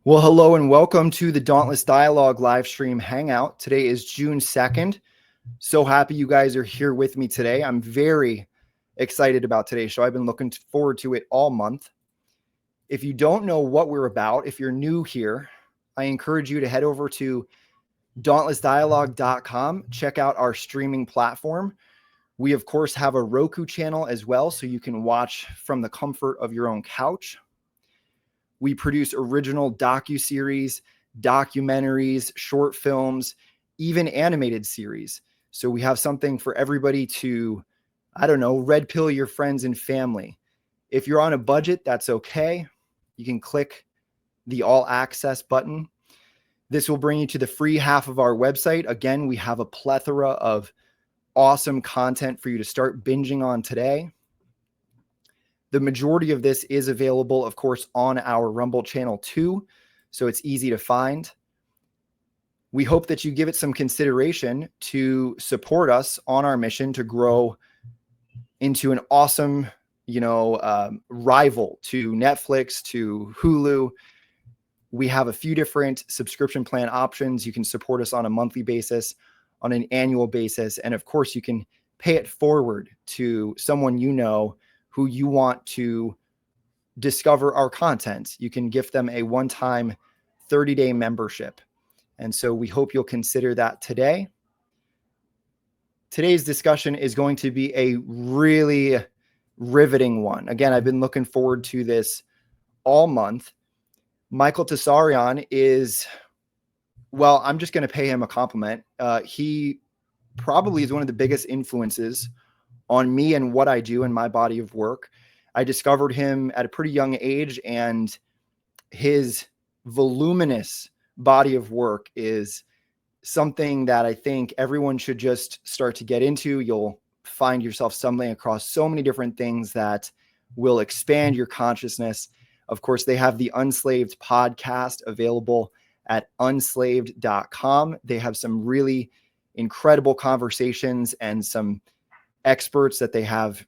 Well, hello and welcome to the Dauntless Dialogue live stream hangout. Today is June 2nd. So happy you guys are here with me today. I'm very excited about today's show. I've been looking forward to it all month. If you don't know what we're about, if you're new here, I encourage you to head over to dauntlessdialogue.com. Check out our streaming platform. We, of course, have a Roku channel as well, so you can watch from the comfort of your own couch. We produce original docuseries, documentaries, short films, even animated series. So we have something for everybody to, red pill your friends and family. If you're on a budget, that's okay. You can click the all access button. This will bring you to the free half of our website. Again, we have a plethora of awesome content for you to start binging on today. The majority of this is available, of course, on our Rumble channel too, so it's easy to find. We hope that you give it some consideration to support us on our mission to grow into an awesome, rival to Netflix, to Hulu. We have a few different subscription plan options. You can support us on a monthly basis, on an annual basis, and of course, you can pay it forward to someone you know who you want to discover our content. You can gift them a one-time 30-day membership. And so we hope you'll consider that today. Today's discussion is going to be a really riveting one. Again, I've been looking forward to this all month. Michael Tsarion is, well, I'm just going to pay him a compliment. He probably is one of the biggest influences on me and what I do in my body of work. I discovered him at a pretty young age, and his voluminous body of work is something that I think everyone should just start to get into. You'll find yourself stumbling across so many different things that will expand your consciousness. Of course, they have the Unslaved podcast available at unslaved.com. They have some really incredible conversations and some experts that they have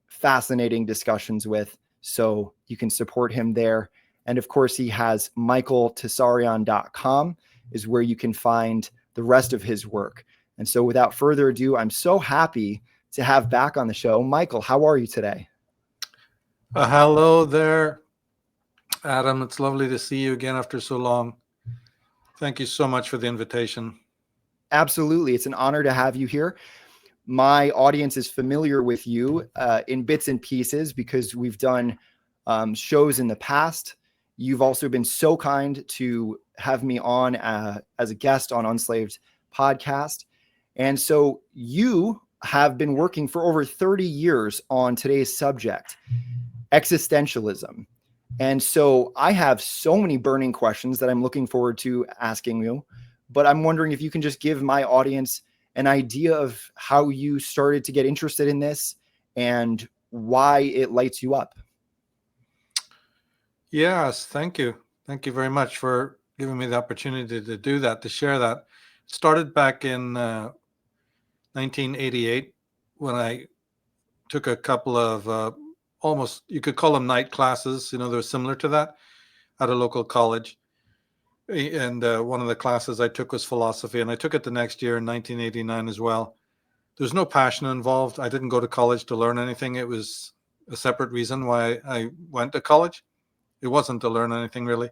fascinating discussions with. So you can support him there. And of course, he has michaeltsarion.com is where you can find the rest of his work. And so without further ado, I'm so happy to have back on the show. Michael, how are you today? Hello there, Adam. It's lovely to see you again after so long. Thank you so much for the invitation. Absolutely. It's an honor to have you here. My audience is familiar with you in bits and pieces because we've done shows in the past. You've also been so kind to have me on as a guest on Unslaved podcast. And so you have been working for over 30 years on today's subject, existentialism. And so I have so many burning questions that I'm looking forward to asking you, but I'm wondering if you can just give my audience an idea of how you started to get interested in this and why it lights you up. Yes, thank you. Thank you very much for giving me the opportunity to do that, to share that. It started back in 1988 when I took a couple of almost, you could call them night classes, they're similar to that at a local college. And one of the classes I took was philosophy, and I took it the next year in 1989 as well. There's no passion involved. I didn't go to college to learn anything. It was a separate reason why I went to college. It wasn't to learn anything really.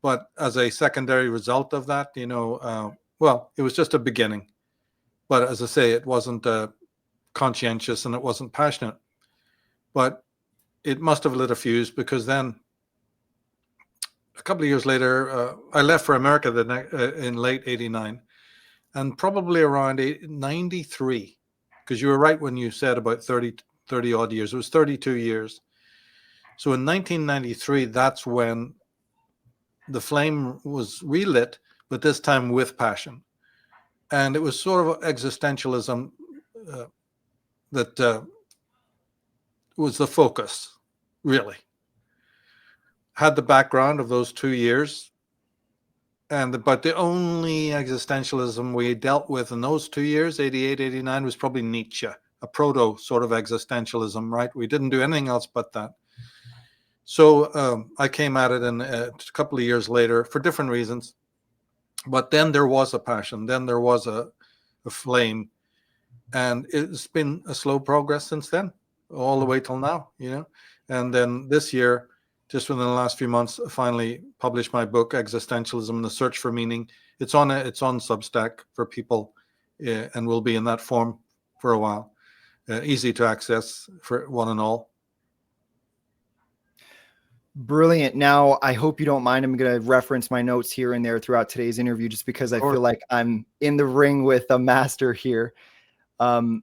But as a secondary result of that, it was just a beginning. But as I say, it wasn't conscientious and it wasn't passionate. But it must have lit a fuse, because then a couple of years later, I left for America in late 89, and probably around 93, because you were right when you said about 30 odd years. It was 32 years. So in 1993, that's when the flame was relit, but this time with passion. And it was sort of existentialism that was the focus, really. Had the background of those 2 years, but the only existentialism we dealt with in those 2 years, 88, 89, was probably Nietzsche, a proto sort of existentialism, right? We didn't do anything else but that. So I came at it a couple of years later for different reasons. But then there was a passion. Then there was a flame. And it's been a slow progress since then, all the way till now, And then this year, just within the last few months, I finally published my book, Existentialism: The Search for Meaning. It's on Substack for people, and will be in that form for a while. Easy to access for one and all. Brilliant. Now, I hope you don't mind. I'm going to reference my notes here and there throughout today's interview, just because I feel like I'm in the ring with a master here. The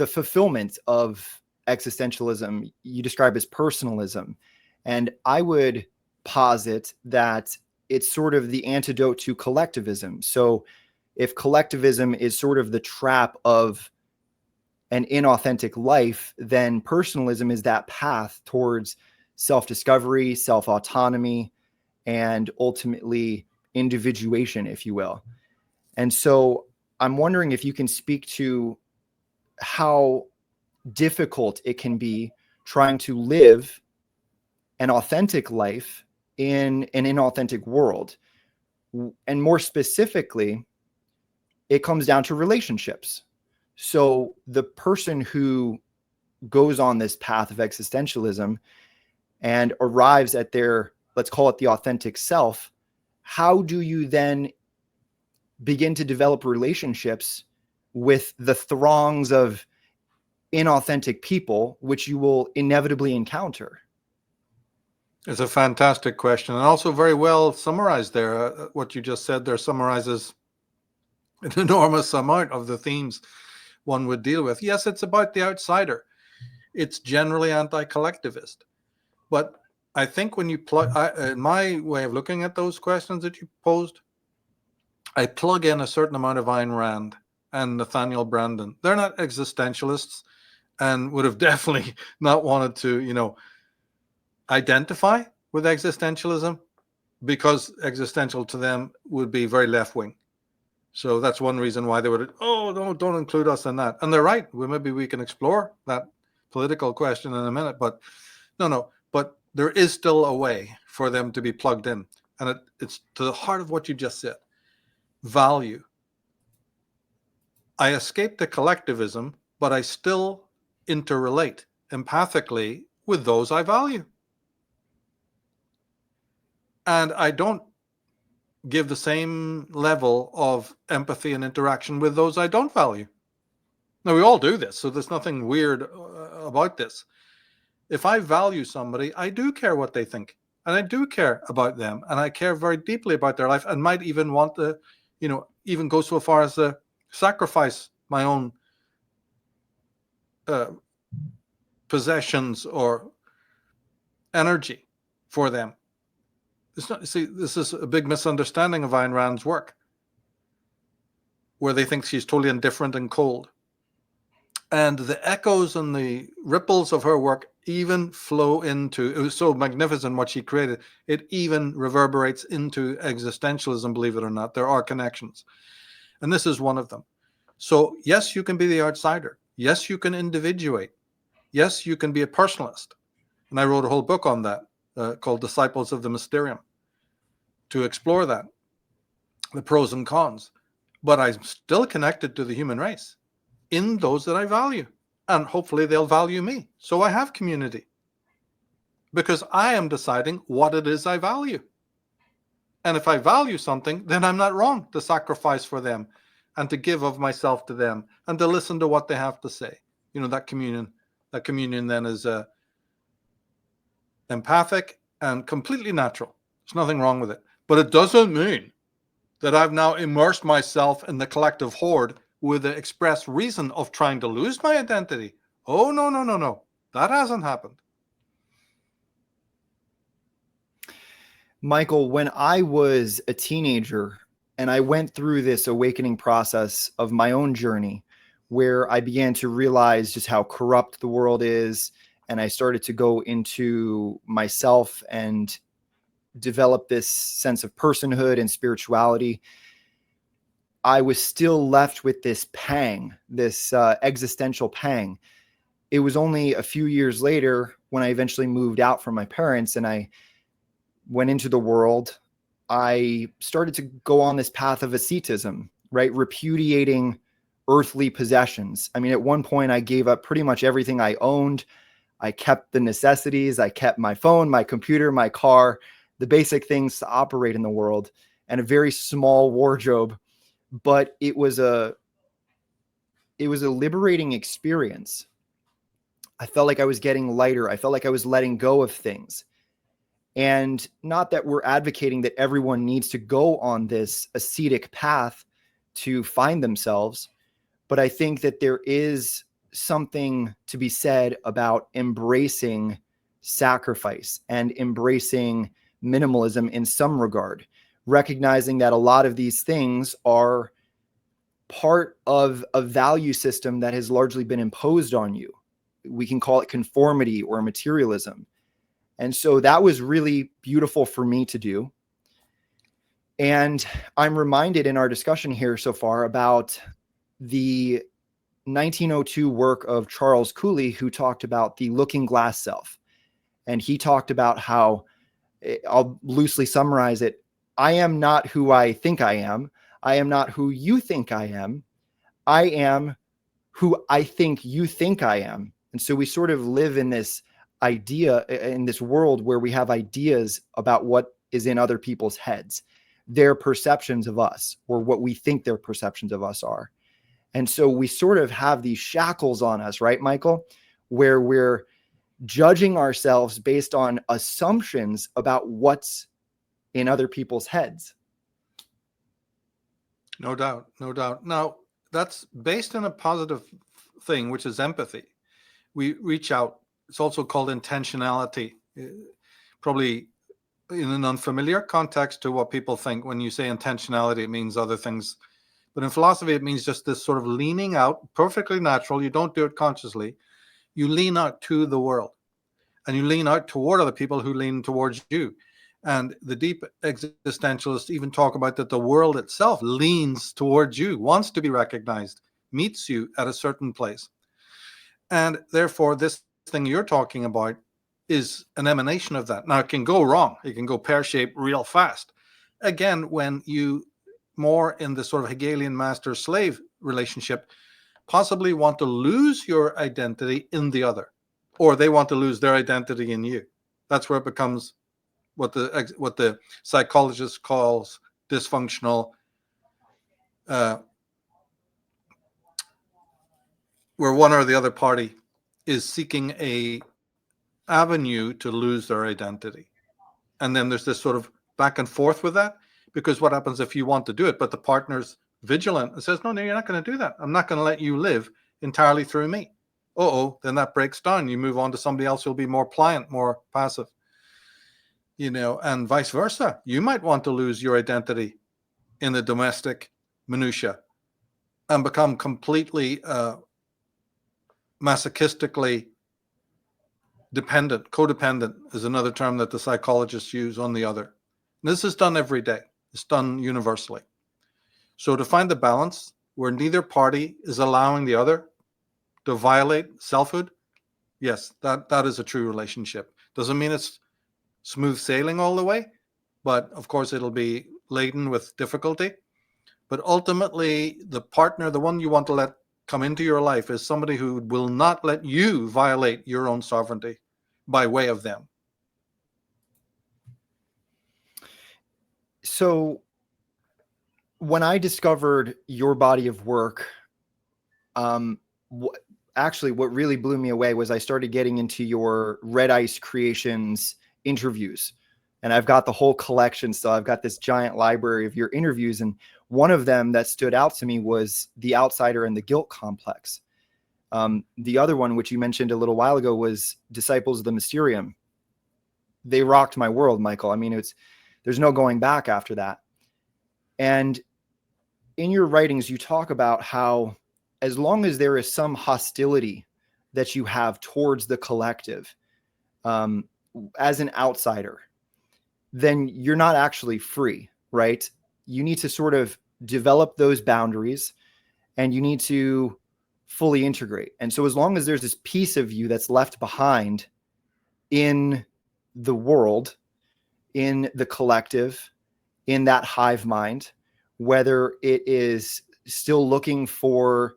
fulfillment of existentialism you describe as personalism. And I would posit that it's sort of the antidote to collectivism. So if collectivism is sort of the trap of an inauthentic life, then personalism is that path towards self-discovery, self-autonomy, and ultimately individuation, if you will. And so I'm wondering if you can speak to how difficult it can be trying to live an authentic life in an inauthentic world. And more specifically, it comes down to relationships. So the person who goes on this path of existentialism and arrives at their, let's call it the authentic self, how do you then begin to develop relationships with the throngs of inauthentic people, which you will inevitably encounter? It's a fantastic question, and also very well summarized there. What you just said there summarizes an enormous amount of the themes one would deal with. Yes, it's about the outsider. It's generally anti-collectivist. But I think when you in my way of looking at those questions that you posed, I plug in a certain amount of Ayn Rand and Nathaniel Branden. They're not existentialists and would have definitely not wanted to, identify with existentialism, because existential to them would be very left-wing. So that's one reason why they would, don't include us in that. And they're right. Maybe we can explore that political question in a minute, but no. But there is still a way for them to be plugged in. And it's to the heart of what you just said. Value. I escaped the collectivism, but I still interrelate empathically with those I value. And I don't give the same level of empathy and interaction with those I don't value. Now, we all do this, so there's nothing weird about this. If I value somebody, I do care what they think, and I do care about them, and I care very deeply about their life, and might even want to, even go so far as to sacrifice my own possessions or energy for them. This is a big misunderstanding of Ayn Rand's work, where they think she's totally indifferent and cold. And the echoes and the ripples of her work even flow into, it was so magnificent what she created, it even reverberates into existentialism, believe it or not. There are connections. And this is one of them. So yes, you can be the outsider. Yes, you can individuate. Yes, you can be a personalist. And I wrote a whole book on that called Disciples of the Mysterium, to explore that, the pros and cons. But I'm still connected to the human race in those that I value. And hopefully they'll value me. So I have community, because I am deciding what it is I value. And if I value something, then I'm not wrong to sacrifice for them and to give of myself to them and to listen to what they have to say. That communion then is empathic and completely natural. There's nothing wrong with it. But it doesn't mean that I've now immersed myself in the collective horde with the express reason of trying to lose my identity. Oh, no. That hasn't happened. Michael, when I was a teenager and I went through this awakening process of my own journey, where I began to realize just how corrupt the world is, and I started to go into myself and develop this sense of personhood and spirituality, I was still left with this pang, this existential pang. It was only a few years later when I eventually moved out from my parents and I went into the world, I started to go on this path of asceticism, right? Repudiating earthly possessions. I mean, at one point I gave up pretty much everything I owned. I kept the necessities. I kept my phone, my computer, my car, the basic things to operate in the world, and a very small wardrobe. But it was a liberating experience. I felt like I was getting lighter. I felt like I was letting go of things. And not that we're advocating that everyone needs to go on this ascetic path to find themselves, but I think that there is something to be said about embracing sacrifice and embracing minimalism in some regard, recognizing that a lot of these things are part of a value system that has largely been imposed on you. We can call it conformity or materialism. And so that was really beautiful for me to do. And I'm reminded in our discussion here so far about the 1902 work of Charles Cooley, who talked about the looking glass self. And he talked about how, I'll loosely summarize it, I am not who I think I am. I am not who you think I am. I am who I think you think I am. And so we sort of live in this idea, in this world where we have ideas about what is in other people's heads, their perceptions of us, or what we think their perceptions of us are. And so we sort of have these shackles on us, right, Michael, where we're judging ourselves based on assumptions about what's in other people's heads. No doubt, no doubt. Now, that's based on a positive thing, which is empathy. We reach out. It's also called intentionality, probably in an unfamiliar context to what people think. When you say intentionality, it means other things. But in philosophy, it means just this sort of leaning out, perfectly natural. You don't do it consciously. You lean out to the world, and you lean out toward other people who lean towards you. And the deep existentialists even talk about that the world itself leans towards you, wants to be recognized, meets you at a certain place. And therefore, this thing you're talking about is an emanation of that. Now, it can go wrong. It can go pear-shaped real fast. Again, when you more in the sort of Hegelian master-slave relationship, possibly want to lose your identity in the other, or they want to lose their identity in you. That's where it becomes what the psychologist calls dysfunctional, where one or the other party is seeking a avenue to lose their identity. And then there's this sort of back and forth with that, because what happens if you want to do it, but the partner's vigilant and says, no, you're not going to do that. I'm not going to let you live entirely through me. Then that breaks down. You move on to somebody else who'll be more pliant, more passive, and vice versa. You might want to lose your identity in the domestic minutia and become completely masochistically dependent. Codependent is another term that the psychologists use on the other. And this is done every day. It's done universally. So to find the balance where neither party is allowing the other to violate selfhood, yes, that is a true relationship. Doesn't mean it's smooth sailing all the way, but of course it'll be laden with difficulty. But ultimately, the partner, the one you want to let come into your life, is somebody who will not let you violate your own sovereignty by way of them. So when I discovered your body of work, what really blew me away was I started getting into your Red Ice Creations interviews. And I've got the whole collection. So I've got this giant library of your interviews. And one of them that stood out to me was The Outsider and the Guilt Complex. The other one, which you mentioned a little while ago, was Disciples of the Mysterium. They rocked my world, Michael. I mean, there's no going back after that. And in your writings, you talk about how as long as there is some hostility that you have towards the collective, as an outsider, then you're not actually free, right? You need to sort of develop those boundaries and you need to fully integrate. And so as long as there's this piece of you that's left behind, in the world, in the collective, in that hive mind, whether it is still looking for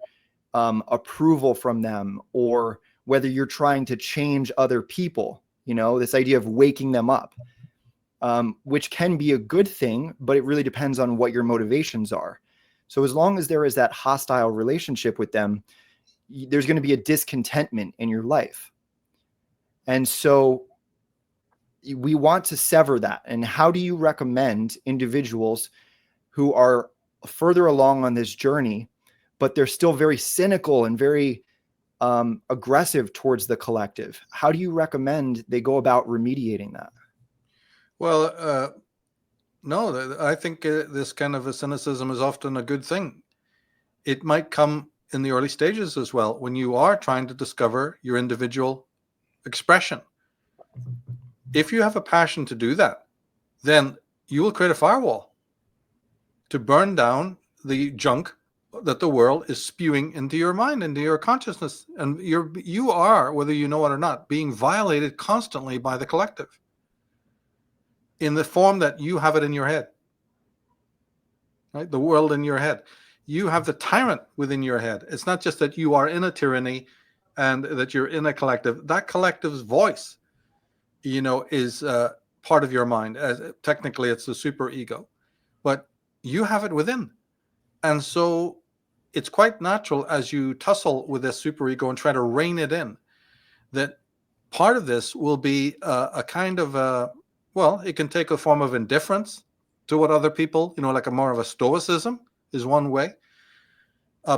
approval from them, or whether you're trying to change other people, this idea of waking them up, which can be a good thing, but it really depends on what your motivations are. So as long as there is that hostile relationship with them, there's going to be a discontentment in your life. And so we want to sever that. And how do you recommend individuals who are further along on this journey, but they're still very cynical and very aggressive towards the collective? How do you recommend they go about remediating that? Well, no, I think this kind of a cynicism is often a good thing. It might come in the early stages as well, when you are trying to discover your individual expression. If you have a passion to do that, then you will create a firewall to burn down the junk that the world is spewing into your mind, into your consciousness. And you are, whether you know it or not, being violated constantly by the collective in the form that you have it in your head, right? The world in your head. You have the tyrant within your head. It's not just that you are in a tyranny and that you're in a collective. That collective's voice, is part of your mind. Technically, it's the super ego, but you have it within. And so it's quite natural, as you tussle with this super ego and try to rein it in, that part of this will be a kind of it can take a form of indifference to what other people, like a more of a stoicism is one way,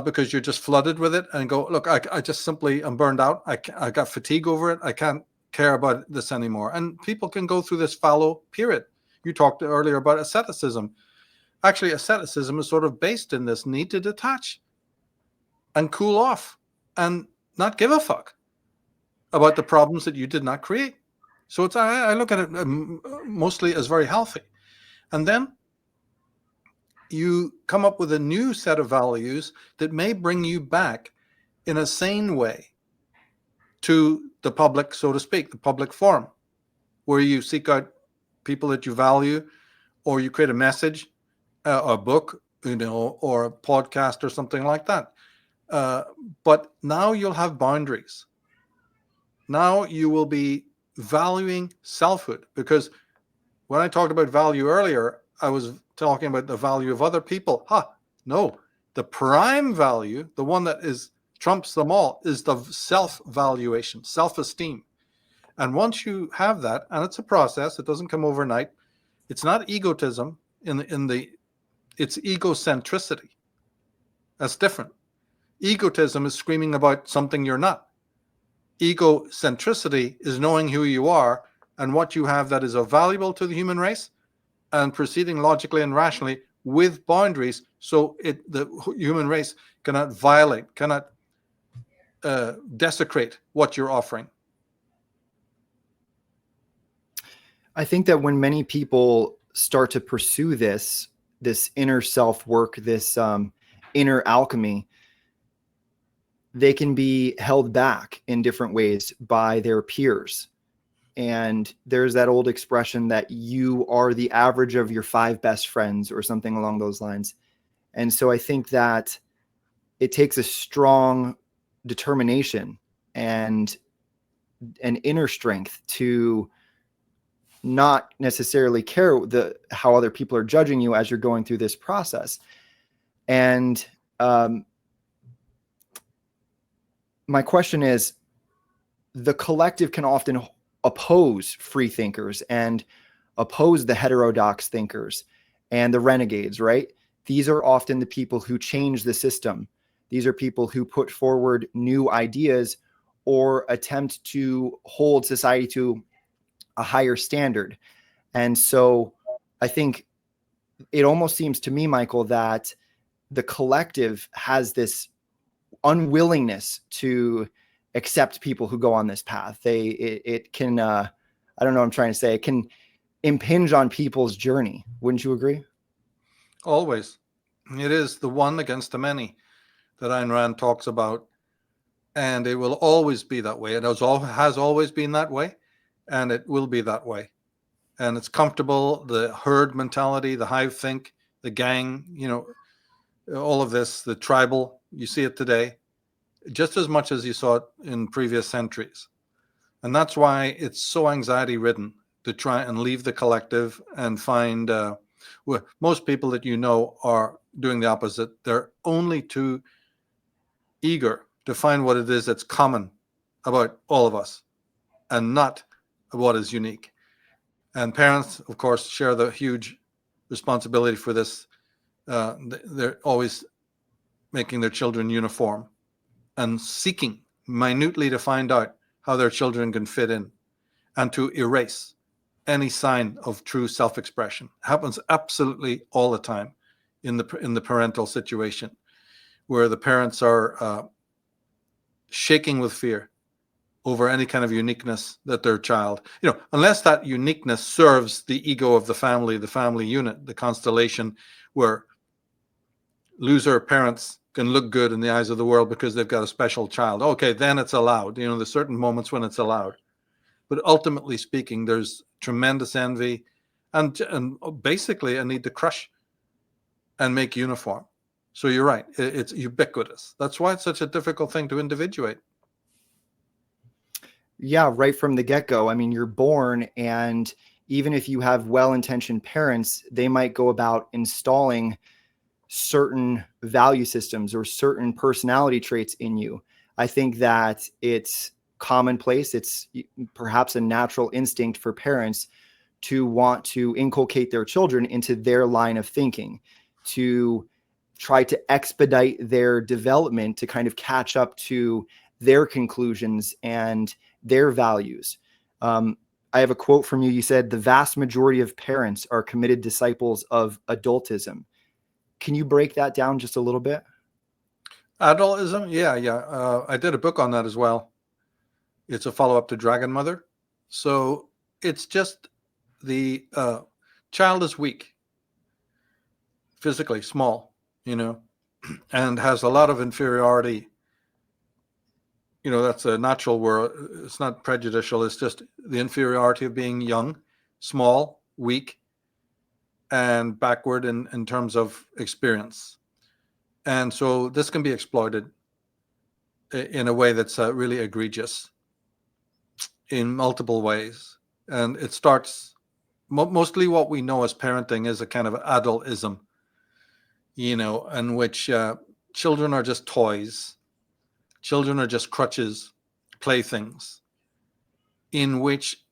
because you're just flooded with it and go, look, I just simply am burned out. I got fatigue over it. I can't care about this anymore. And people can go through this fallow period. You talked earlier about asceticism. Actually, asceticism is sort of based in this need to detach and cool off and not give a fuck about the problems that you did not create. So I look at it mostly as very healthy. And then you come up with a new set of values that may bring you back in a sane way to the public, so to speak, the public forum, where you seek out people that you value, or you create a message, a book, or a podcast or something like that. But now you'll have boundaries. Now you will be valuing selfhood, because when I talked about value earlier, I was talking about the value of other people. No, the prime value, the one that trumps them all, is the self-valuation, self-esteem. And once you have that, and it's a process, it doesn't come overnight. It's not egotism it's egocentricity. That's different. Egotism is screaming about something you're not. Egocentricity is knowing who you are and what you have that is valuable to the human race, and proceeding logically and rationally with boundaries, so the human race cannot violate, cannot desecrate what you're offering. I think that when many people start to pursue this inner self work, this inner alchemy, they can be held back in different ways by their peers. And there's that old expression that you are the average of your 5 best friends, or something along those lines. And so I think that it takes a strong determination and an inner strength to not necessarily care how other people are judging you as you're going through this process. And my question is, the collective can often oppose free thinkers and oppose the heterodox thinkers and the renegades, right? These are often the people who change the system. These are people who put forward new ideas or attempt to hold society to a higher standard. And so I think it almost seems to me, Michael, that the collective has this unwillingness to accept people who go on this path. It can, I don't know what I'm trying to say, it can impinge on people's journey. Wouldn't you agree? Always. It is the one against the many that Ayn Rand talks about. And it will always be that way. It has always been that way. and it will be that way. And it's comfortable, the herd mentality, the hive think, the gang, all of this, the tribal, you see it today, just as much as you saw it in previous centuries. And that's why it's so anxiety ridden to try and leave the collective and find, most people that are doing the opposite. They're only too eager to find what it is that's common about all of us and not what is unique. And parents, of course, share the huge responsibility for this. They're always making their children uniform and seeking minutely to find out how their children can fit in and to erase any sign of true self-expression. It happens absolutely all the time in the parental situation, where the parents are shaking with fear over any kind of uniqueness that their child, unless that uniqueness serves the ego of the family unit, the constellation where loser parents can look good in the eyes of the world because they've got a special child. Okay, then it's allowed. There's certain moments when it's allowed. But ultimately speaking, there's tremendous envy and basically a need to crush and make uniform. So you're right. It's ubiquitous. That's why it's such a difficult thing to individuate. Yeah, right from the get-go. I mean, you're born, and even if you have well-intentioned parents, they might go about installing certain value systems or certain personality traits in you. I think that it's commonplace. It's perhaps a natural instinct for parents to want to inculcate their children into their line of thinking, to try to expedite their development, to kind of catch up to their conclusions and their values. I have a quote from you. You said, "The vast majority of parents are committed disciples of adultism." Can you break that down just a little bit? Adultism? Yeah. I did a book on that as well. It's a follow-up to Dragon Mother. So it's just the child is weak, physically small, and has a lot of inferiority. That's a natural word. It's not prejudicial. It's just the inferiority of being young, small, weak, and backward in terms of experience. And so this can be exploited in a way that's really egregious in multiple ways. And it starts, mostly what we know as parenting is a kind of adultism, in which children are just toys. Children are just crutches, playthings, in which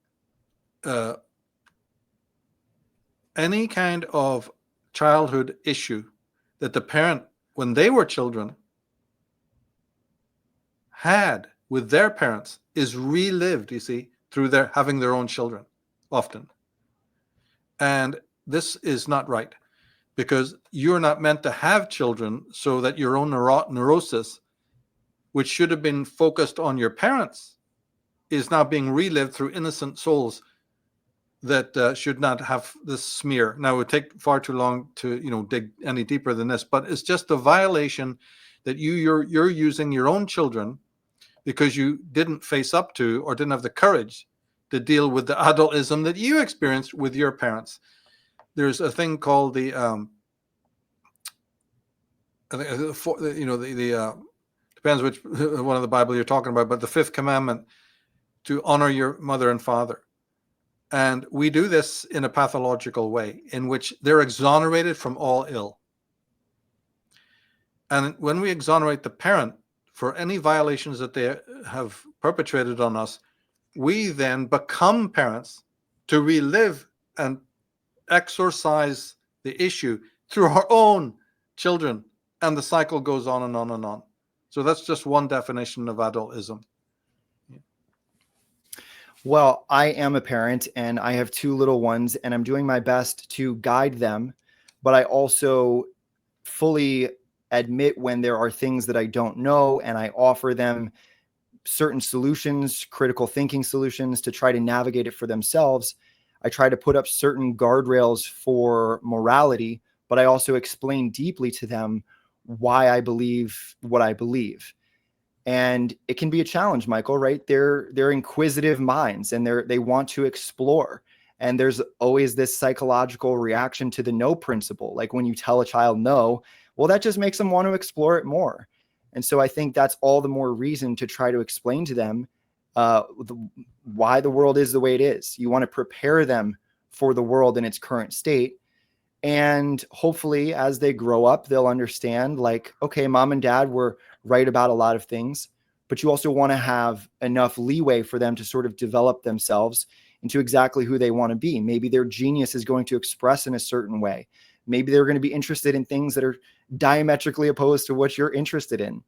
any kind of childhood issue that the parent, when they were children, had with their parents is relived, you see, through having their own children, often. And this is not right, because you're not meant to have children so that your own neurosis, which should have been focused on your parents, is now being relived through innocent souls that should not have this smear. Now, it would take far too long to dig any deeper than this, but it's just a violation that you're using your own children because you didn't face up to or didn't have the courage to deal with the adultism that you experienced with your parents. There's a thing called the depends which one of the Bible you're talking about, but the fifth commandment, to honor your mother and father. And we do this in a pathological way in which they're exonerated from all ill. And when we exonerate the parent for any violations that they have perpetrated on us, we then become parents to relive and exorcise the issue through our own children. And the cycle goes on and on and on. So that's just one definition of adultism. Well, I am a parent and I have two little ones, and I'm doing my best to guide them, but I also fully admit when there are things that I don't know, and I offer them certain solutions, critical thinking solutions, to try to navigate it for themselves. I try to put up certain guardrails for morality, but I also explain deeply to them why I believe what I believe. And it can be a challenge, Michael, right? They're inquisitive minds, and they want to explore. And there's always this psychological reaction to the no principle. Like when you tell a child no, well, that just makes them want to explore it more. And so I think that's all the more reason to try to explain to them why the world is the way it is. You want to prepare them for the world in its current state. And hopefully, as they grow up, they'll understand, like, okay, mom and dad were right about a lot of things, but you also want to have enough leeway for them to sort of develop themselves into exactly who they want to be. Maybe their genius is going to express in a certain way. Maybe they're going to be interested in things that are diametrically opposed to what you're interested in.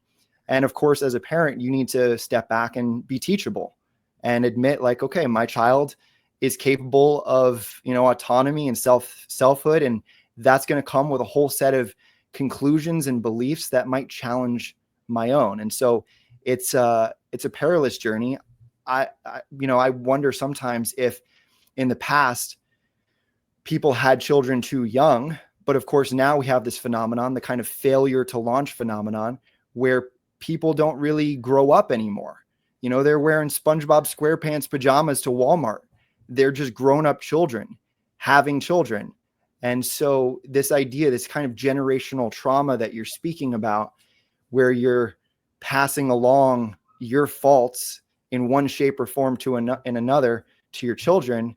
And of course, as a parent, you need to step back and be teachable and admit, like, okay, my child is capable of, autonomy and selfhood. And that's going to come with a whole set of conclusions and beliefs that might challenge my own. And so it's a perilous journey. I wonder sometimes if in the past people had children too young, but of course now we have this phenomenon, the kind of failure to launch phenomenon, where people don't really grow up anymore. They're wearing SpongeBob SquarePants pajamas to Walmart. They're just grown-up children having children. And so this idea, this kind of generational trauma that you're speaking about, where you're passing along your faults in one shape or form in another to your children,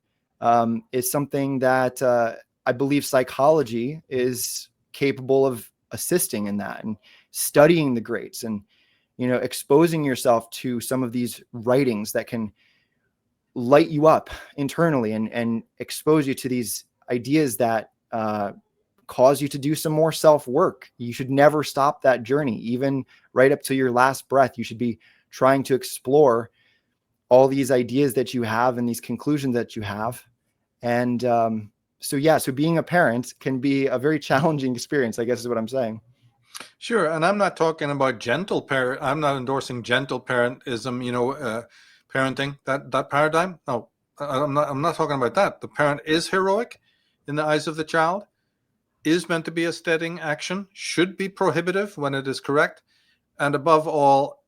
is something that I believe psychology is capable of assisting in that, and studying the greats, and exposing yourself to some of these writings that can light you up internally and expose you to these ideas that cause you to do some more self-work. You should never stop that journey, even right up to your last breath. You should be trying to explore all these ideas that you have and these conclusions that you have. And so being a parent can be a very challenging experience, I guess is what I'm saying. Sure, and I'm not talking about gentle parent. I'm not endorsing gentle parentism. Parenting, that paradigm. No, I'm not talking about that. The parent is heroic in the eyes of the child, is meant to be a steadying action, should be prohibitive when it is correct, and above all,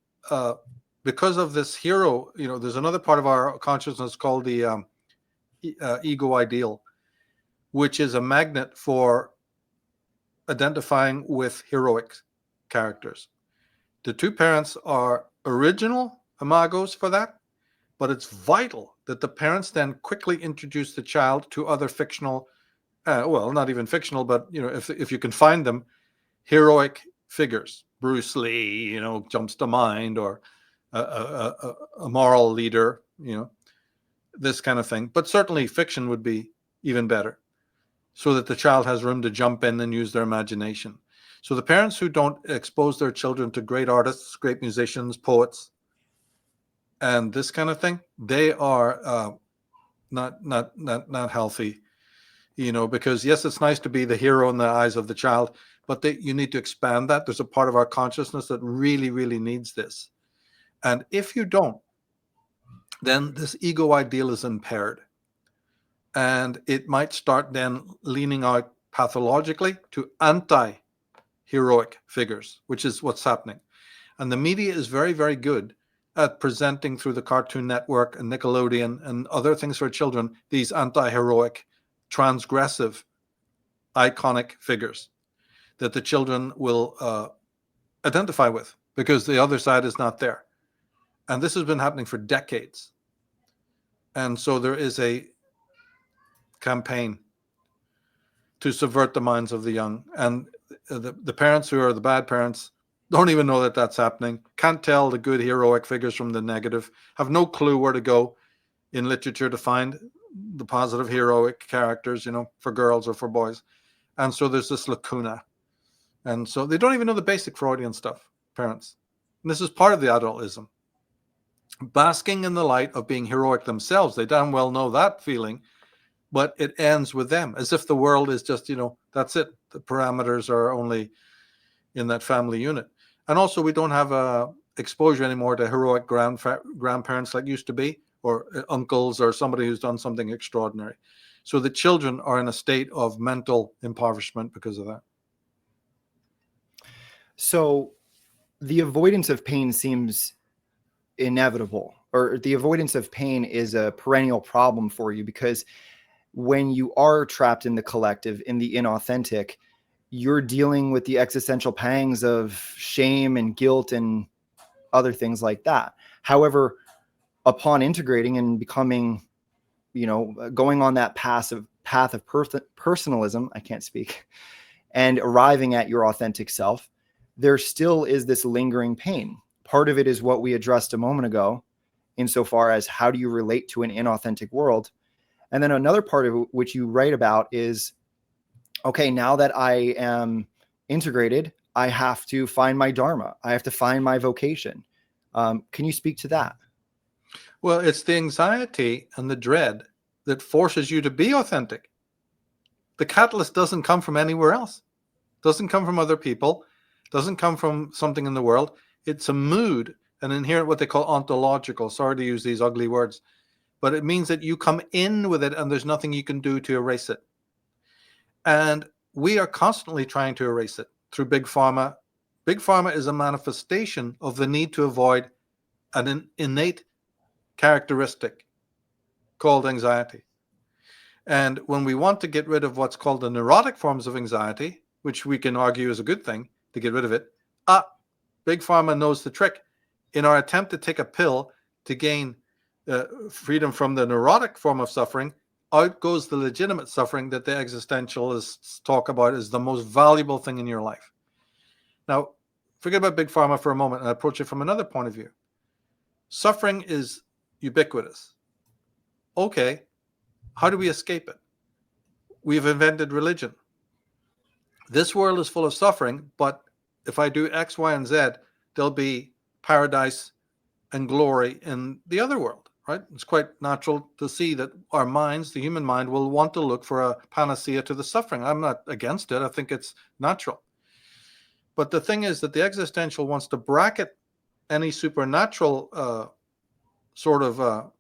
because of this hero, there's another part of our consciousness called the ego ideal, which is a magnet for identifying with heroic characters. The two parents are original imagos for that, but it's vital that the parents then quickly introduce the child to other fictional, not even fictional, but if you can find them, heroic figures. Bruce Lee, jumps to mind, or a moral leader, this kind of thing. But certainly fiction would be even better, so that the child has room to jump in and use their imagination. So the parents who don't expose their children to great artists, great musicians, poets, and this kind of thing, they are not healthy, because yes, it's nice to be the hero in the eyes of the child, but you need to expand that. There's a part of our consciousness that really, really needs this. And if you don't, then this ego ideal is impaired. And it might start then leaning out pathologically to anti-heroic figures, which is what's happening. And the media is very, very good at presenting through the Cartoon Network and Nickelodeon and other things for children, these anti-heroic, transgressive, iconic figures that the children will identify with, because the other side is not there. And this has been happening for decades. And so there is a campaign to subvert the minds of the young. And the parents who are the bad parents don't even know that that's happening, can't tell the good heroic figures from the negative, have no clue where to go in literature to find the positive heroic characters, for girls or for boys. And so there's this lacuna. And so they don't even know the basic Freudian stuff, parents. And this is part of the adultism. Basking in the light of being heroic themselves. They damn well know that feeling, but it ends with them, as if the world is just, that's it. The parameters are only in that family unit. And also, we don't have exposure anymore to heroic grandparents like used to be, or uncles, or somebody who's done something extraordinary. So the children are in a state of mental impoverishment because of that. So the avoidance of pain seems inevitable, or the avoidance of pain is a perennial problem for you, because when you are trapped in the collective, in the inauthentic, you're dealing with the existential pangs of shame and guilt and other things like that. However, upon integrating and becoming, going on that path of personalism, I can't speak, and arriving at your authentic self, there still is this lingering pain. Part of it is what we addressed a moment ago, insofar as how do you relate to an inauthentic world? And then another part of it, which you write about, is, okay, now that I am integrated, I have to find my dharma. I have to find my vocation. Can you speak to that? Well, it's the anxiety and the dread that forces you to be authentic. The catalyst doesn't come from anywhere else. Doesn't come from other people. Doesn't come from something in the world. It's a mood, an inherent, what they call ontological. Sorry to use these ugly words, but it means that you come in with it and there's nothing you can do to erase it. And we are constantly trying to erase it through Big Pharma. Big Pharma is a manifestation of the need to avoid an innate characteristic called anxiety. And when we want to get rid of what's called the neurotic forms of anxiety, which we can argue is a good thing to get rid of it, Big Pharma knows the trick. In our attempt to take a pill to gain freedom from the neurotic form of suffering, out goes the legitimate suffering that the existentialists talk about as the most valuable thing in your life. Now, forget about Big Pharma for a moment and approach it from another point of view. Suffering is ubiquitous. Okay, how do we escape it? We've invented religion. This world is full of suffering, but if I do X, Y, and Z, there'll be paradise and glory in the other world, right? It's quite natural to see that our minds, the human mind, will want to look for a panacea to the suffering. I'm not against it. I think it's natural. But the thing is that the existential wants to bracket any supernatural sort of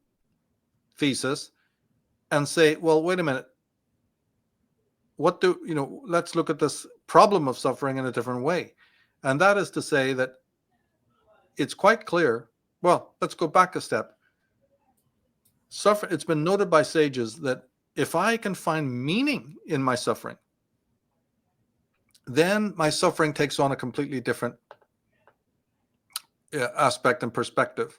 thesis and say, well, wait a minute. Let's look at this problem of suffering in a different way. And that is to say that it's quite clear. Well, let's go back a step. It's been noted by sages that if I can find meaning in my suffering, then my suffering takes on a completely different aspect and perspective.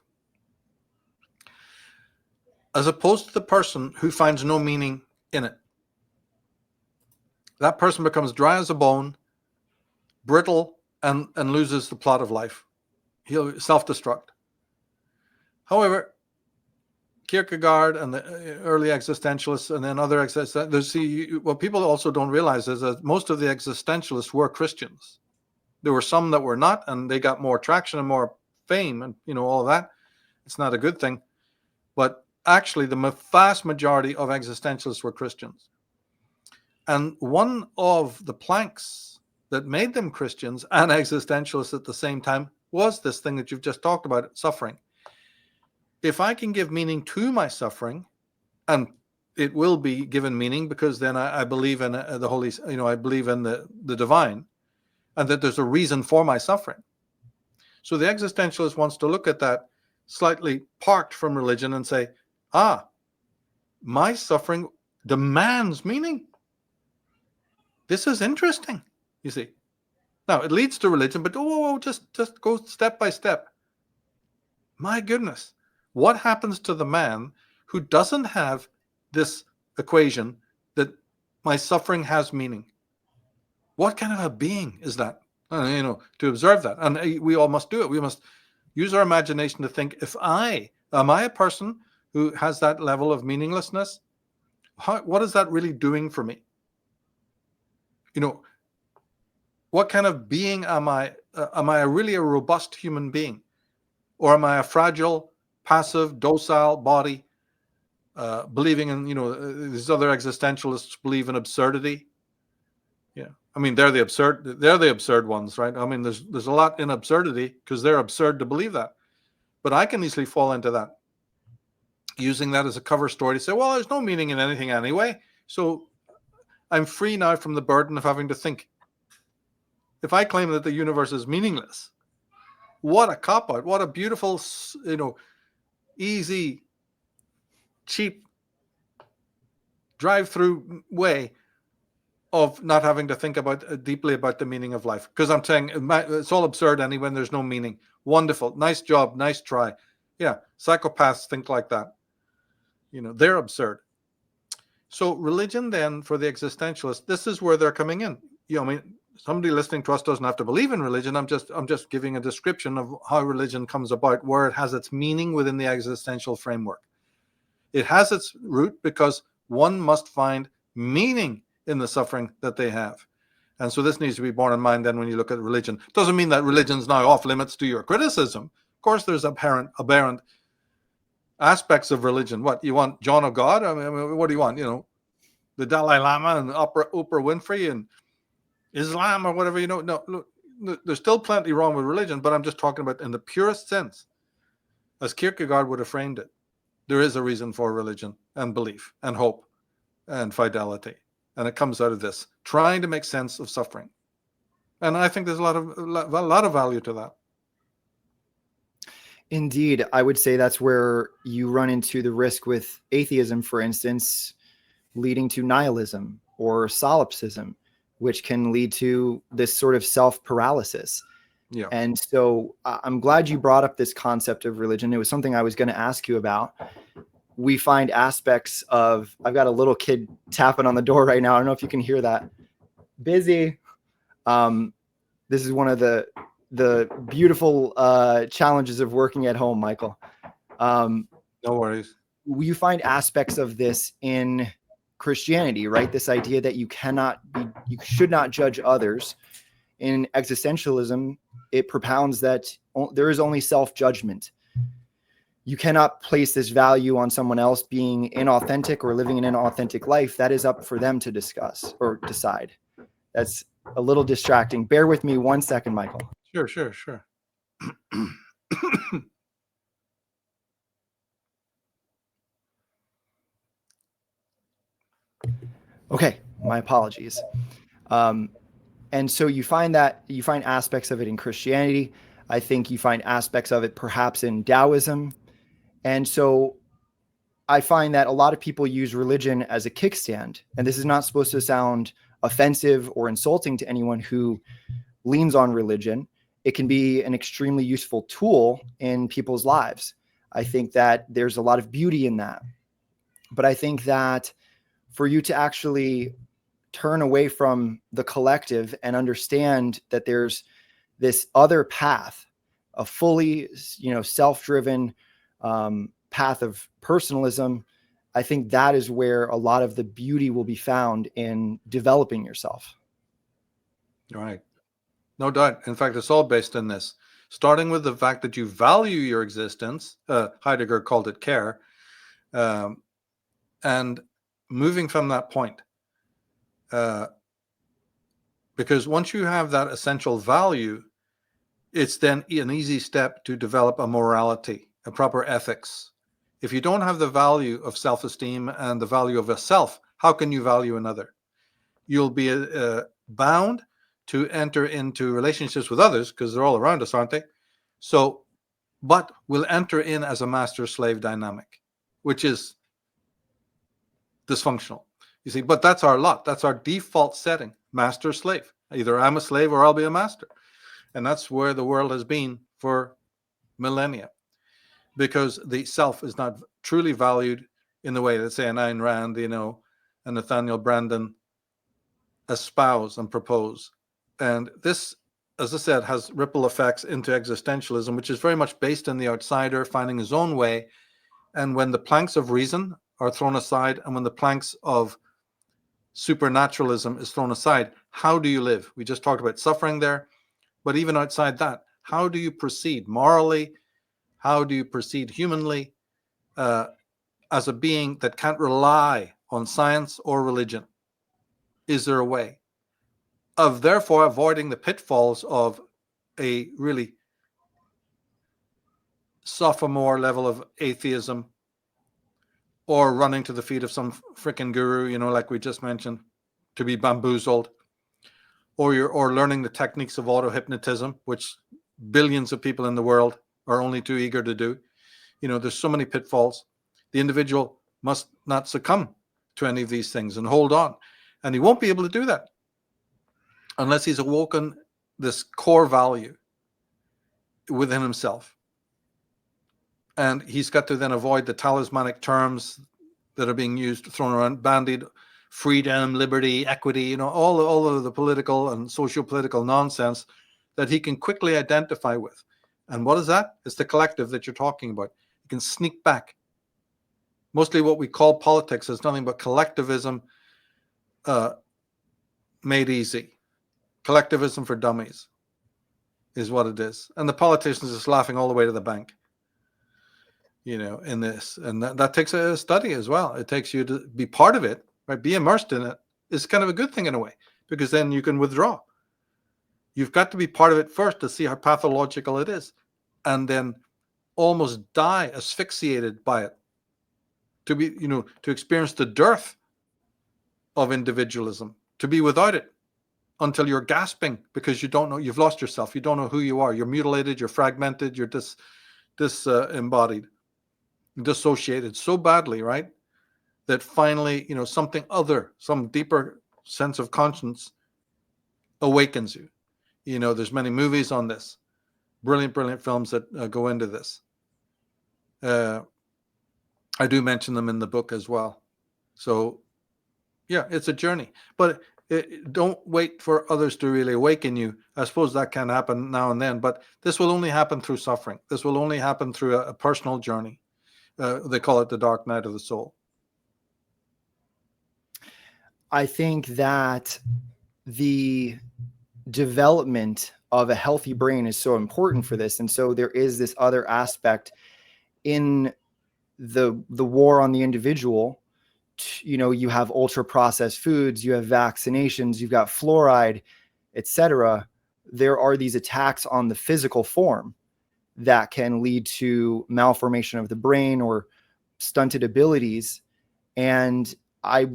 As opposed to the person who finds no meaning in it. That person becomes dry as a bone, brittle, and loses the plot of life. He'll self-destruct. However, Kierkegaard and the early existentialists and then other existentialists, what people also don't realize is that most of the existentialists were Christians. There were some that were not, and they got more traction and more fame and all of that. It's not a good thing. But actually, the vast majority of existentialists were Christians. And one of the planks that made them Christians and existentialists at the same time was this thing that you've just talked about, suffering. If I can give meaning to my suffering, and it will be given meaning because then I believe in the Holy, I believe in the divine, and that there's a reason for my suffering. So the existentialist wants to look at that slightly parked from religion and say, my suffering demands meaning. This is interesting, you see. Now, it leads to religion, but just go step by step. My goodness, what happens to the man who doesn't have this equation that my suffering has meaning? What kind of a being is that? To observe that. And we all must do it. We must use our imagination to think, am I a person who has that level of meaninglessness? What is that really doing for me? What kind of being am I? Am I really a robust human being? Or am I a fragile, passive, docile body, believing in, these other existentialists believe in absurdity? Yeah. I mean, they're the absurd ones, right? I mean, there's a lot in absurdity because they're absurd to believe that. But I can easily fall into that, using that as a cover story to say, well, there's no meaning in anything anyway. So I'm free now from the burden of having to think. If I claim that the universe is meaningless, What a cop out! What a beautiful, easy, cheap drive-through way of not having to think about deeply about the meaning of life. Because I'm saying it's all absurd anyway when there's no meaning. Wonderful, nice job, nice try. Yeah, psychopaths think like that. They're absurd. So religion then for the existentialist, this is where they're coming in. I mean, somebody listening to us doesn't have to believe in religion. I'm just giving a description of how religion comes about, where it has its meaning within the existential framework. It has its root because one must find meaning in the suffering that they have. And so this needs to be borne in mind then when you look at religion. Doesn't mean that religion's now off limits to your criticism. Of course, there's aberrant aspects of religion. What, you want John of God? I mean, what do you want? The Dalai Lama and Oprah Winfrey and Islam or whatever, No, look, there's still plenty wrong with religion, but I'm just talking about in the purest sense, as Kierkegaard would have framed it. There is a reason for religion and belief and hope and fidelity. And it comes out of this, trying to make sense of suffering. And I think there's a lot of value to that. Indeed, I would say that's where you run into the risk with atheism, for instance, leading to nihilism or solipsism, which can lead to this sort of self-paralysis. Yeah. And so I'm glad you brought up this concept of religion. It was something I was going to ask you about. We find aspects of, I've got a little kid tapping on the door right now. I don't know if you can hear that. Busy. This is one of the beautiful challenges of working at home, Michael. No worries. You find aspects of this in Christianity, right? This idea that you should not judge others. In existentialism, it propounds that there is only self-judgment. You cannot place this value on someone else being inauthentic or living an inauthentic life. That is up for them to discuss or decide. That's a little distracting. Bear with me 1 second, Michael. Sure. Okay, my apologies. And so you find aspects of it in Christianity. I think you find aspects of it perhaps in Taoism. And so I find that a lot of people use religion as a kickstand. And this is not supposed to sound offensive or insulting to anyone who leans on religion. It can be an extremely useful tool in people's lives. I think that there's a lot of beauty in that. But I think that for you to actually turn away from the collective and understand that there's this other path, a fully, self-driven path of personalism, I think that is where a lot of the beauty will be found in developing yourself. Right. No doubt. In fact, it's all based on this. Starting with the fact that you value your existence, Heidegger called it care, and moving from that point. Because once you have that essential value, it's then an easy step to develop a morality, a proper ethics. If you don't have the value of self-esteem and the value of a self, how can you value another? You'll be bound to enter into relationships with others because they're all around us, aren't they? So, but we'll enter in as a master-slave dynamic, which is dysfunctional. You see, but that's our lot. That's our default setting, master-slave. Either I'm a slave or I'll be a master. And that's where the world has been for millennia, because the self is not truly valued in the way that, say, Ayn Rand, and Nathaniel Branden espouse and propose. And this, as I said, has ripple effects into existentialism, which is very much based on the outsider finding his own way. And when the planks of reason are thrown aside, and when the planks of supernaturalism is thrown aside, how do you live? We just talked about suffering there, but even outside that, how do you proceed morally? How do you proceed humanly as a being that can't rely on science or religion? Is there a way of therefore avoiding the pitfalls of a really sophomore level of atheism, or running to the feet of some freaking guru, like we just mentioned, to be bamboozled, or learning the techniques of auto-hypnotism, which billions of people in the world are only too eager to do. There's so many pitfalls. The individual must not succumb to any of these things and hold on. And he won't be able to do that unless he's awoken this core value within himself. And he's got to then avoid the talismanic terms that are being used, thrown around, bandied: freedom, liberty, equity, all of the political and socio-political nonsense that he can quickly identify with. And what is that? It's the collective that you're talking about. You can sneak back. Mostly what we call politics is nothing but collectivism made easy. Collectivism for dummies is what it is. And the politicians are just laughing all the way to the bank, in this. And that takes a study as well. It takes you to be part of it, right? Be immersed in it is kind of a good thing in a way, because then you can withdraw. You've got to be part of it first to see how pathological it is, and then almost die asphyxiated by it, to be, to experience the dearth of individualism, to be without it until you're gasping because you don't know, you've lost yourself, you don't know who you are, you're mutilated, you're fragmented, you're disembodied, dissociated so badly, right, that finally, something other, some deeper sense of conscience awakens you. There's many movies on this, brilliant films that go into this. I do mention them in the book as well. So yeah, it's a journey, but don't wait for others to really awaken you. I suppose that can happen now and then, but this will only happen through suffering. This will only happen through a personal journey. They call it the dark night of the soul. I think that the development of a healthy brain is so important for this. And so there is this other aspect in the war on the individual. You have ultra processed foods, you have vaccinations, you've got fluoride, etc. There are these attacks on the physical form that can lead to malformation of the brain or stunted abilities. And I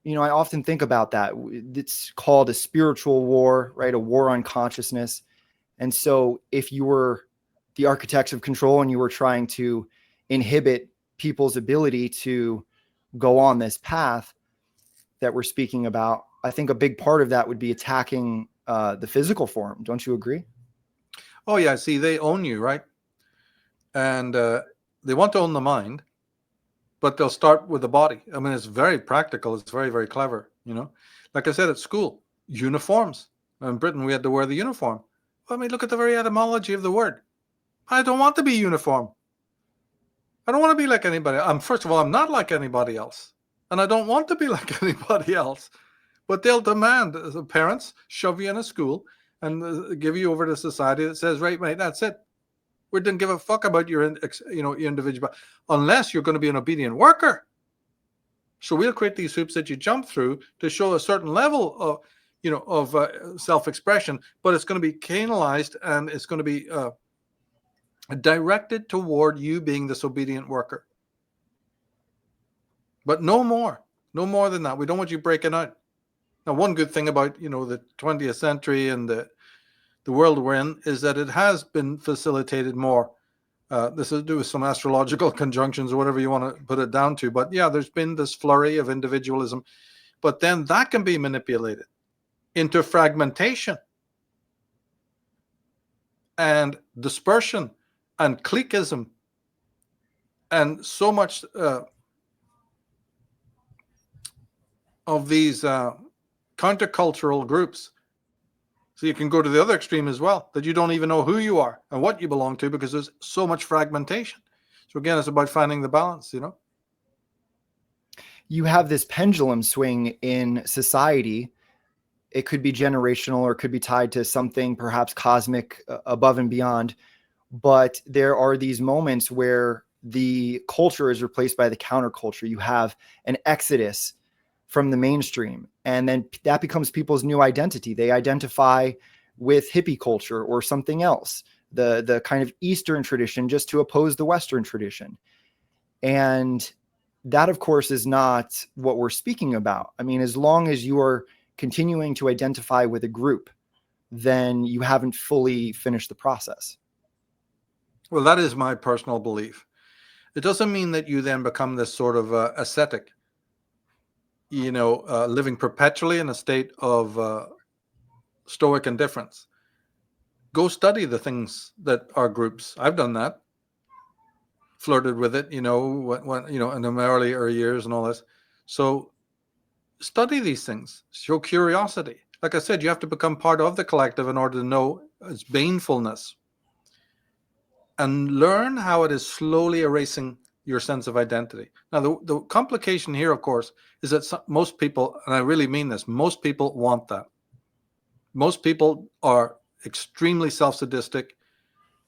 often think about that. It's called a spiritual war, right? A war on consciousness. And so if you were the architects of control and you were trying to inhibit people's ability to go on this path that we're speaking about, I think a big part of that would be attacking the physical form. Don't you agree? Oh yeah, see, they own you, right? And they want to own the mind, but they'll start with the body. I mean, it's very practical. It's very, very clever. Like I said, at school, uniforms. In Britain, we had to wear the uniform. I mean, look at the very etymology of the word. I don't want to be uniform. I don't want to be like anybody. First of all, I'm not like anybody else. And I don't want to be like anybody else. But they'll demand, the parents shove you in a school and give you over to society that says, right, mate, that's it. We didn't give a fuck about your individual, unless you're going to be an obedient worker. So we'll create these hoops that you jump through to show a certain level of self-expression, but it's going to be canalized and it's going to be directed toward you being this obedient worker. But no more than that. We don't want you breaking out. Now, one good thing about, the 20th century and the world we're in is that it has been facilitated more. This has to do with some astrological conjunctions or whatever you want to put it down to. But yeah, there's been this flurry of individualism. But then that can be manipulated into fragmentation and dispersion and cliquism and so much of these countercultural groups. So you can go to the other extreme as well, that you don't even know who you are and what you belong to because there's so much fragmentation. So again, it's about finding the balance, You have this pendulum swing in society. It could be generational or it could be tied to something perhaps cosmic above and beyond. But there are these moments where the culture is replaced by the counterculture. You have an exodus from the mainstream, and then that becomes people's new identity. They identify with hippie culture or something else, the kind of Eastern tradition, just to oppose the Western tradition. And that, of course, is not what we're speaking about. I mean, as long as you are continuing to identify with a group, then you haven't fully finished the process. Well, that is my personal belief. It doesn't mean that you then become this sort of ascetic, living perpetually in a state of stoic indifference. Go study the things that are groups. I've done that. Flirted with it, when in the earlier years and all this. So study these things. Show curiosity. Like I said, you have to become part of the collective in order to know its banefulness. And learn how it is slowly erasing your sense of identity. Now, the complication here, of course, is that most people, and I really mean this, most people want that. Most people are extremely self-sadistic,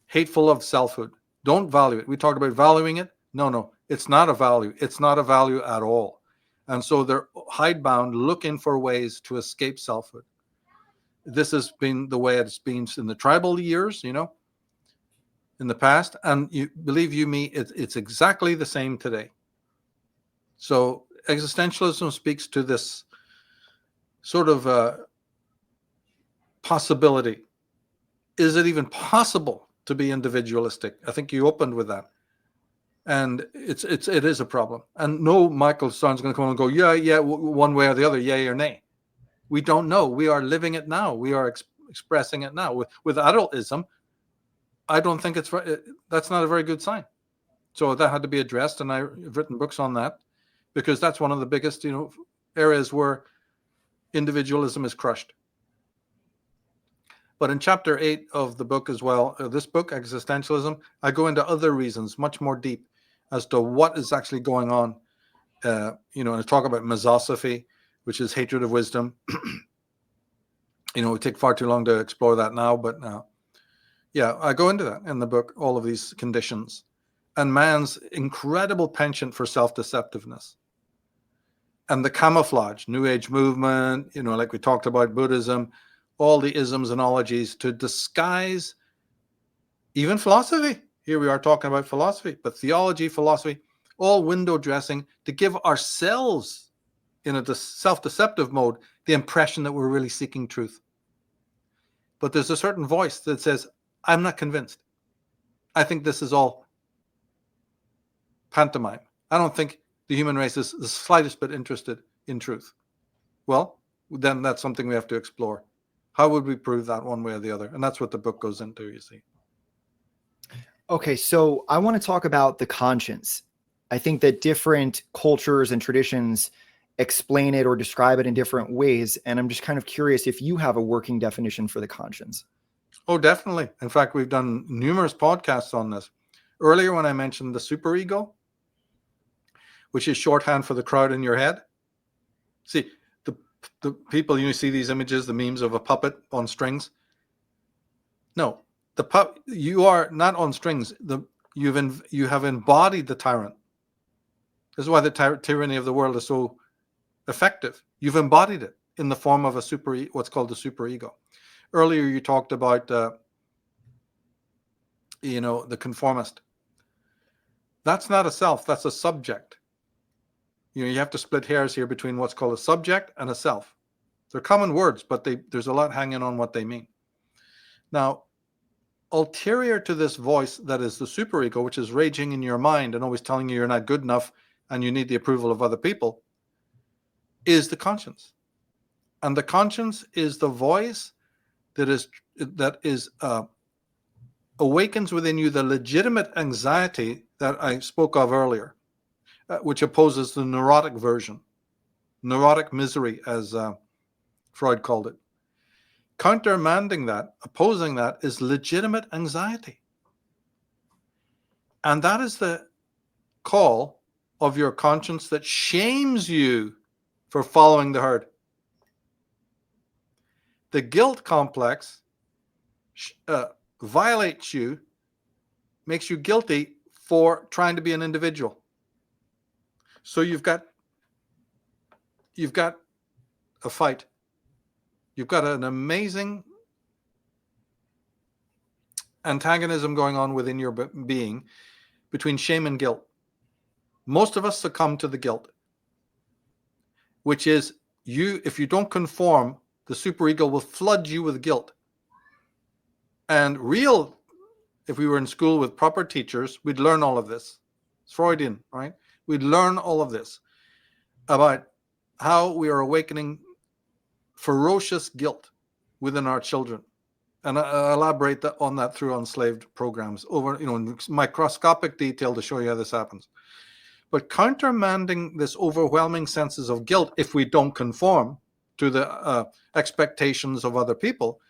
hateful of selfhood, don't value it. We talked about valuing it. No, it's not a value. It's not a value at all. And so they're hidebound, looking for ways to escape selfhood. This has been the way it's been in the tribal years, in the past, and believe you me, it's exactly the same today. So existentialism speaks to this sort of possibility. Is it even possible to be individualistic? I think you opened with that, and it is a problem. And no, Michael Starn's going to come on and go, yeah, one way or the other, yay or nay. We don't know. We are living it now. We are expressing it now. With adultism, I don't think that's not a very good sign. So that had to be addressed, and I've written books on that, because that's one of the biggest, areas where individualism is crushed. But in chapter 8 of the book as well, this book, Existentialism, I go into other reasons, much more deep, as to what is actually going on. And I talk about mesosophy, which is hatred of wisdom. It would take far too long to explore that now, but yeah, I go into that in the book, all of these conditions, and man's incredible penchant for self-deceptiveness, and the camouflage, New Age movement, like we talked about Buddhism, all the isms and ologies to disguise even philosophy. Here we are talking about philosophy, but theology, philosophy, all window dressing to give ourselves, in a self-deceptive mode, the impression that we're really seeking truth. But there's a certain voice that says, I'm not convinced. I think this is all pantomime. I don't think the human race is the slightest bit interested in truth. Well, then that's something we have to explore. How would we prove that one way or the other? And that's what the book goes into, you see. Okay, so I want to talk about the conscience. I think that different cultures and traditions explain it or describe it in different ways. And I'm just kind of curious if you have a working definition for the conscience. Oh, definitely. In fact, we've done numerous podcasts on this. Earlier, when I mentioned the superego, which is shorthand for the crowd in your head. See, the people, you see these images, the memes of a puppet on strings. No, you are not on strings. You have embodied the tyrant. This is why the tyranny of the world is so effective. You've embodied it in the form of what's called the superego. Earlier, you talked about the conformist. That's not a self. That's a subject. You have to split hairs here between what's called a subject and a self. They're common words, but there's a lot hanging on what they mean. Now, ulterior to this voice that is the superego, which is raging in your mind and always telling you you're not good enough and you need the approval of other people, is the conscience. And the conscience is the voice that awakens within you the legitimate anxiety that I spoke of earlier, which opposes the neurotic version, neurotic misery, as Freud called it. Countermanding that, opposing that, is legitimate anxiety. And that is the call of your conscience that shames you for following the herd. The guilt complex violates you, makes you guilty for trying to be an individual. So you've got a fight. You've got an amazing antagonism going on within your being between shame and guilt. Most of us succumb to the guilt, which is if you don't conform, the superego will flood you with guilt. And if we were in school with proper teachers, we'd learn all of this. It's Freudian, right? We'd learn all of this about how we are awakening ferocious guilt within our children. And I elaborate on that through enslaved programs in microscopic detail to show you how this happens. But countermanding this overwhelming senses of guilt if we don't conform to the expectations of other people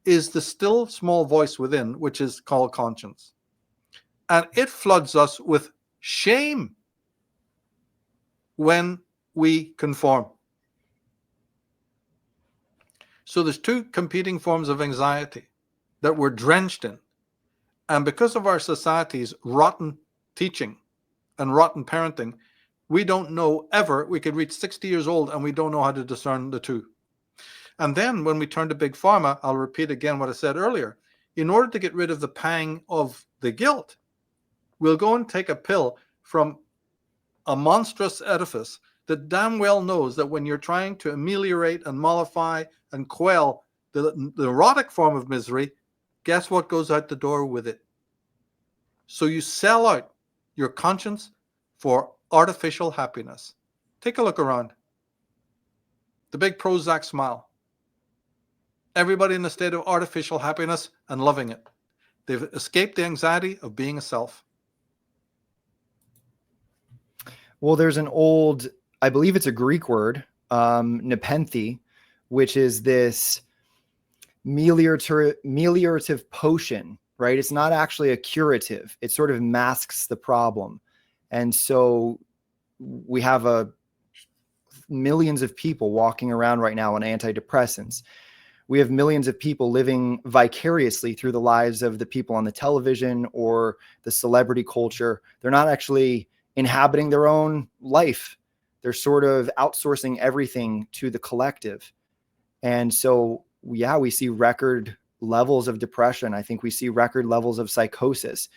is the still small voice within, which is called conscience. And it floods us with shame when we conform. So there's two competing forms of anxiety that we're drenched in. And because of our society's rotten teaching and rotten parenting, we don't know ever, we could reach 60 years old and we don't know how to discern the two. And then when we turn to Big Pharma, I'll repeat again what I said earlier. In order to get rid of the pang of the guilt, we'll go and take a pill from a monstrous edifice that damn well knows that when you're trying to ameliorate and mollify and quell the erotic form of misery, guess what goes out the door with it? So you sell out your conscience for artificial happiness. Take a look around. The big Prozac smile. Everybody in a state of artificial happiness and loving it. They've escaped the anxiety of being a self. Well, there's an old, I believe it's a Greek word, nepenthe, which is this meliorative potion, right? It's not actually a curative. It sort of masks the problem. And so we have millions of people walking around right now on antidepressants. We have millions of people living vicariously through the lives of the people on the television or the celebrity culture. They're not actually inhabiting their own life. They're sort of outsourcing everything to the collective. And so, yeah, we see record levels of depression. I think we see record levels of psychosis.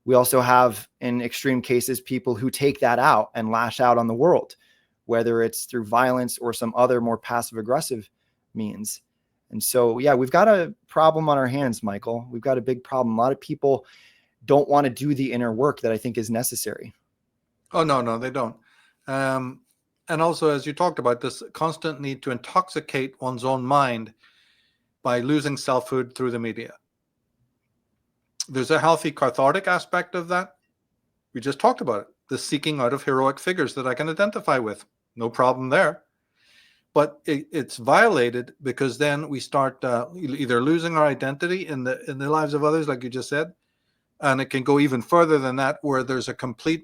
We also have, in extreme cases, people who take that out and lash out on the world, whether it's through violence or some other more passive aggressive means. And so, yeah, we've got a problem on our hands, Michael. We've got a big problem. A lot of people don't want to do the inner work that I think is necessary. Oh, no, they don't. And also, as you talked about, this constant need to intoxicate one's own mind by losing selfhood through the media. There's a healthy cathartic aspect of that. We just talked about it. The seeking out of heroic figures that I can identify with. No problem there. But it's violated because then we start either losing our identity in the lives of others, like you just said, and it can go even further than that, where there's a complete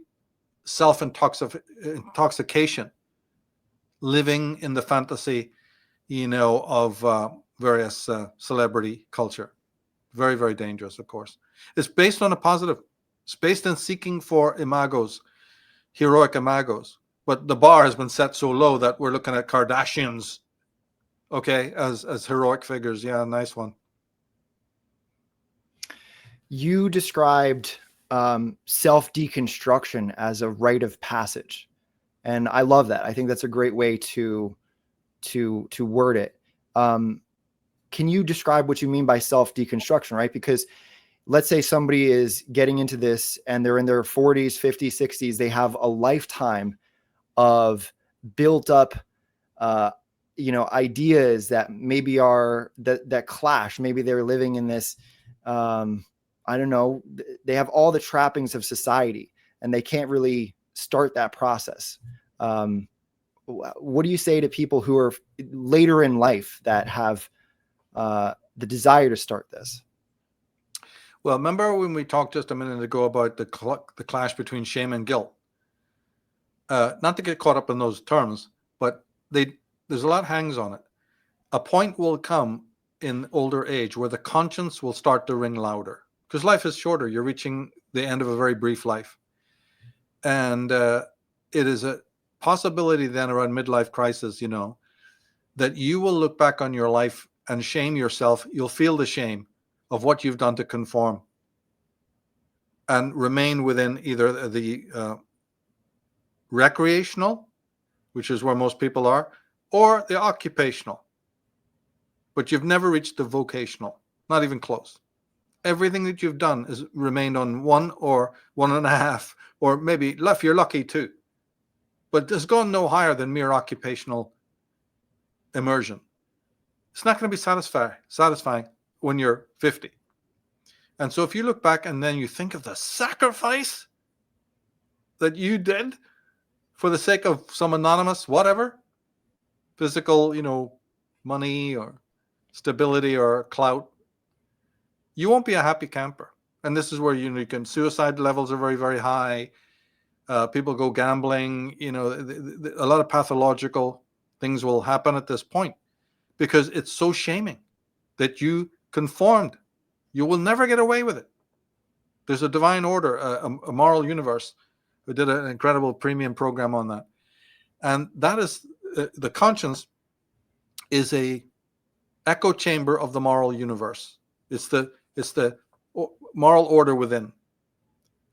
self-intoxication, living in the fantasy, of various celebrity culture. Very, very dangerous, of course. It's based on a positive. It's based on seeking for imagos, heroic imagos. But the bar has been set so low that we're looking at Kardashians, okay, as heroic figures. Yeah, nice one. You described self-deconstruction as a rite of passage. And I love that. I think that's a great way to word it. Can you describe what you mean by self-deconstruction, right? Because let's say somebody is getting into this and they're in their 40s, 50s, 60s. They have a lifetime of built up, ideas that maybe are that clash. Maybe they're living in this, I don't know, they have all the trappings of society and they can't really start that process. What do you say to people who are later in life that have the desire to start this? Well, remember when we talked just a minute ago about the clash between shame and guilt? Not to get caught up in those terms, but there's a lot hangs on it. A point will come in older age where the conscience will start to ring louder because life is shorter. You're reaching the end of a very brief life. And it is a possibility then around midlife crisis, that you will look back on your life and shame yourself. You'll feel the shame of what you've done to conform and remain within either the recreational, which is where most people are, or the occupational. But you've never reached the vocational, not even close. everything that you've done has remained on 1 or 1.5, or maybe if you're lucky 2. But it's gone no higher than mere occupational immersion. It's not going to be satisfying when you're 50. And so if you look back and then you think of the sacrifice that you did for the sake of some anonymous whatever, physical, money or stability or clout, you won't be a happy camper. And this is where suicide levels are very, very high. People go gambling. A lot of pathological things will happen at this point because it's so shaming that you conformed. You will never get away with it. There's a divine order, a moral universe. We did an incredible premium program on that. And that is the conscience is a echo chamber of the moral universe. It's the moral order within.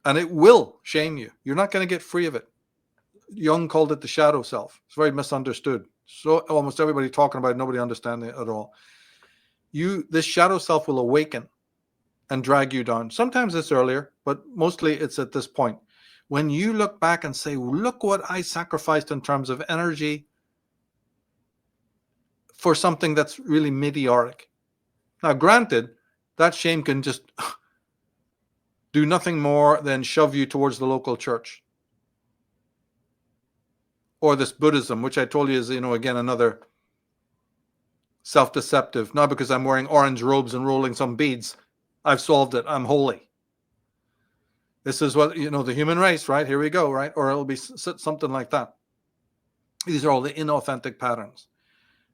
And it will shame you. You're not going to get free of it. Jung called it the shadow self. It's very misunderstood. So almost everybody talking about it, nobody understanding it at all. This shadow self will awaken and drag you down. Sometimes it's earlier, but mostly it's at this point. When you look back and say, look what I sacrificed in terms of energy for something that's really meteoric. Now, granted, that shame can just do nothing more than shove you towards the local church. Or this Buddhism, which I told you is, again, another self-deceptive. Not because I'm wearing orange robes and rolling some beads. I've solved it. I'm holy. This is what, the human race, right? Here we go, right? Or it'll be something like that. These are all the inauthentic patterns.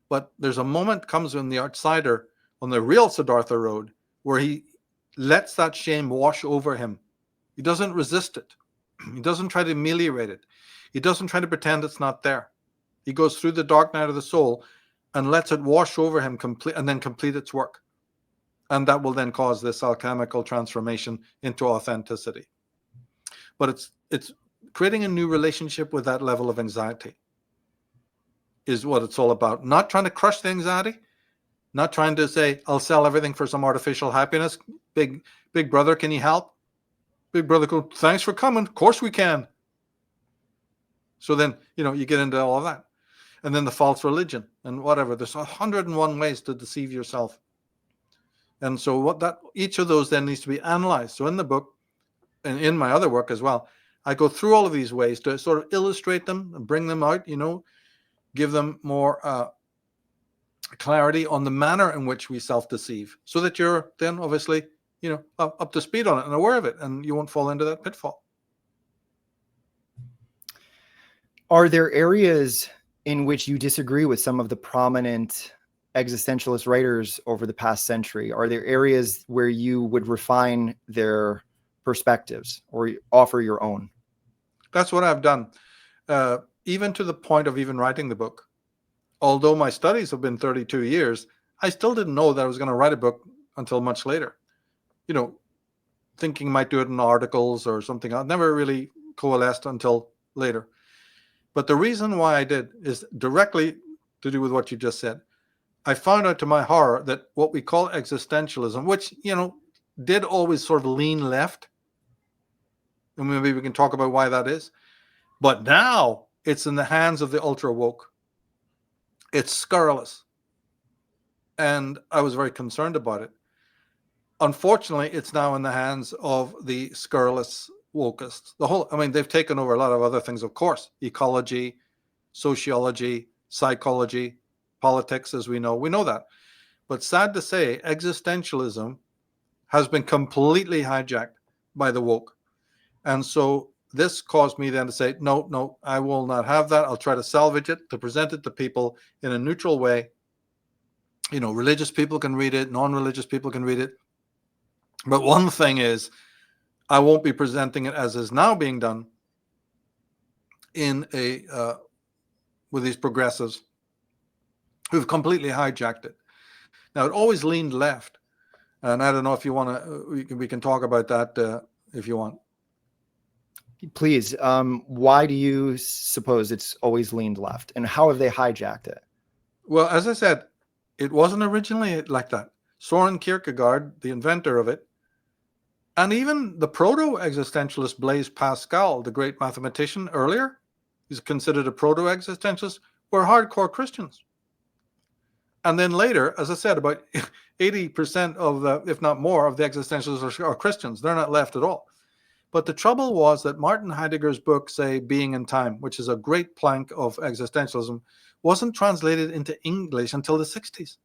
But there's a moment comes when the outsider on the real Siddhartha road where he lets that shame wash over him. He doesn't resist it. He doesn't try to ameliorate it. He doesn't try to pretend it's not there. He goes through the dark night of the soul and lets it wash over him and then complete its work. And that will then cause this alchemical transformation into authenticity. But it's creating a new relationship with that level of anxiety is what it's all about. Not trying to crush the anxiety, not trying to say, I'll sell everything for some artificial happiness. Big brother, can you help? Big brother goes, thanks for coming. Of course we can. So then, you get into all of that. And then the false religion and whatever. There's 101 ways to deceive yourself. And so each of those then needs to be analyzed. So in the book, and in my other work as well, I go through all of these ways to sort of illustrate them and bring them out, give them more clarity on the manner in which we self-deceive so that you're then obviously, up to speed on it and aware of it and you won't fall into that pitfall. Are there areas in which you disagree with some of the prominent existentialist writers over the past century? Are there areas where you would refine their perspectives or offer your own? That's what I've done. Even to the point of even writing the book. Although my studies have been 32 years, I still didn't know that I was going to write a book until much later. Thinking might do it in articles or something. I never really coalesced until later. But the reason why I did is directly to do with what you just said. I found out to my horror that what we call existentialism, which, did always sort of lean left, and maybe we can talk about why that is, but now it's in the hands of the ultra woke. It's scurrilous. And I was very concerned about it. Unfortunately, it's now in the hands of the scurrilous wokists. They've taken over a lot of other things, of course, ecology, sociology, psychology, politics, as we know that. But sad to say, existentialism has been completely hijacked by the woke. And so this caused me then to say, no, I will not have that. I'll try to salvage it, to present it to people in a neutral way. Religious people can read it, non-religious people can read it. But one thing is, I won't be presenting it as is now being done with these progressives who've completely hijacked it. Now, it always leaned left. And I don't know if you want to, we can talk about that if you want. Please. Why do you suppose it's always leaned left? And how have they hijacked it? Well, as I said, it wasn't originally like that. Soren Kierkegaard, the inventor of it, And even the proto-existentialist Blaise Pascal, the great mathematician earlier, he's considered a proto-existentialist, were hardcore Christians. And then later, as I said, about 80% of the, if not more, of the existentialists are Christians. They're not left at all. But the trouble was that Martin Heidegger's book, say, Being and Time, which is a great plank of existentialism, wasn't translated into English until the 60s.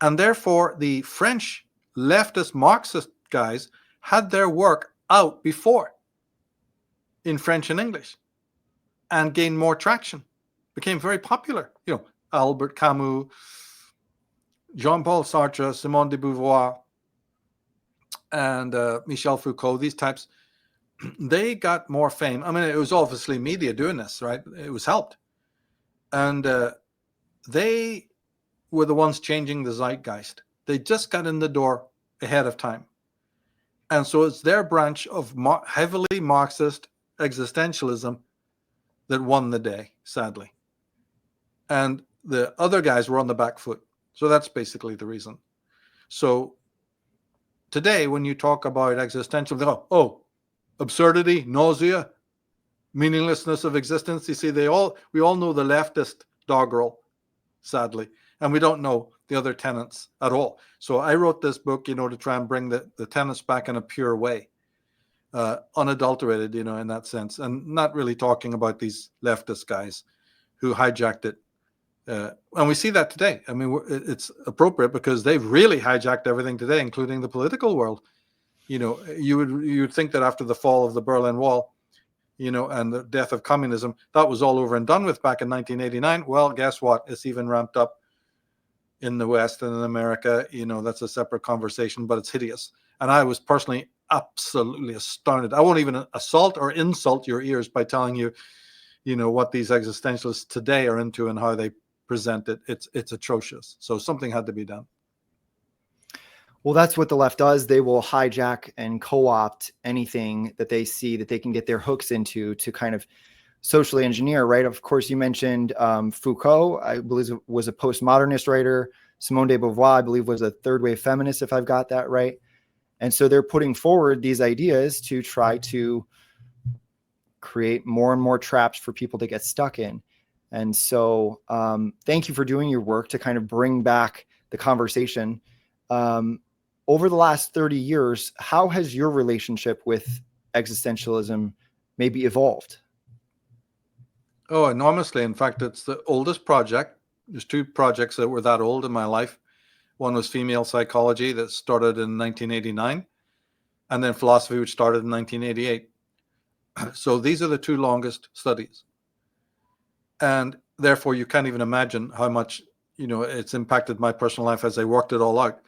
And therefore, the French leftist Marxist guys had their work out before in French and English and gained more traction, became very popular. You know, Albert Camus, Jean-Paul Sartre, Simone de Beauvoir, and Michel Foucault, these types, they got more fame. I mean, it was obviously media doing this, right? It was helped. And they were the ones changing the zeitgeist. They just got in the door ahead of time. And so it's their branch of heavily Marxist existentialism that won the day, sadly. And the other guys were on the back foot. So that's basically the reason. So today, when you talk about existentialism, they go, oh, absurdity, nausea, meaninglessness of existence. You see, we all know the leftist doggerel, sadly, and we don't know the other tenets at all. So I wrote this book, to try and bring the tenets back in a pure way, unadulterated, in that sense, and not really talking about these leftist guys who hijacked it. And we see that today. I mean, it's appropriate because they've really hijacked everything today, including the political world. You would think that after the fall of the Berlin Wall, and the death of communism, that was all over and done with back in 1989. Well, guess what? It's even ramped up in the West and in America. That's a separate conversation, but it's hideous. And I was personally absolutely astounded. I won't even assault or insult your ears by telling you, what these existentialists today are into and how they present it. It's atrocious. So something had to be done. Well, that's what the left does. They will hijack and co-opt anything that they see that they can get their hooks into to kind of socially engineer, right? Of course, you mentioned Foucault, I believe was a postmodernist writer. Simone de Beauvoir, I believe, was a third wave feminist, if I've got that right. And so they're putting forward these ideas to try to create more and more traps for people to get stuck in. And so thank you for doing your work to kind of bring back the conversation. Over the last 30 years, how has your relationship with existentialism maybe evolved? Oh, enormously. In fact, it's the oldest project. There's two projects that were that old in my life. One was female psychology that started in 1989, and then philosophy, which started in 1988. So these are the two longest studies. And therefore, you can't even imagine how much, it's impacted my personal life as I worked it all out.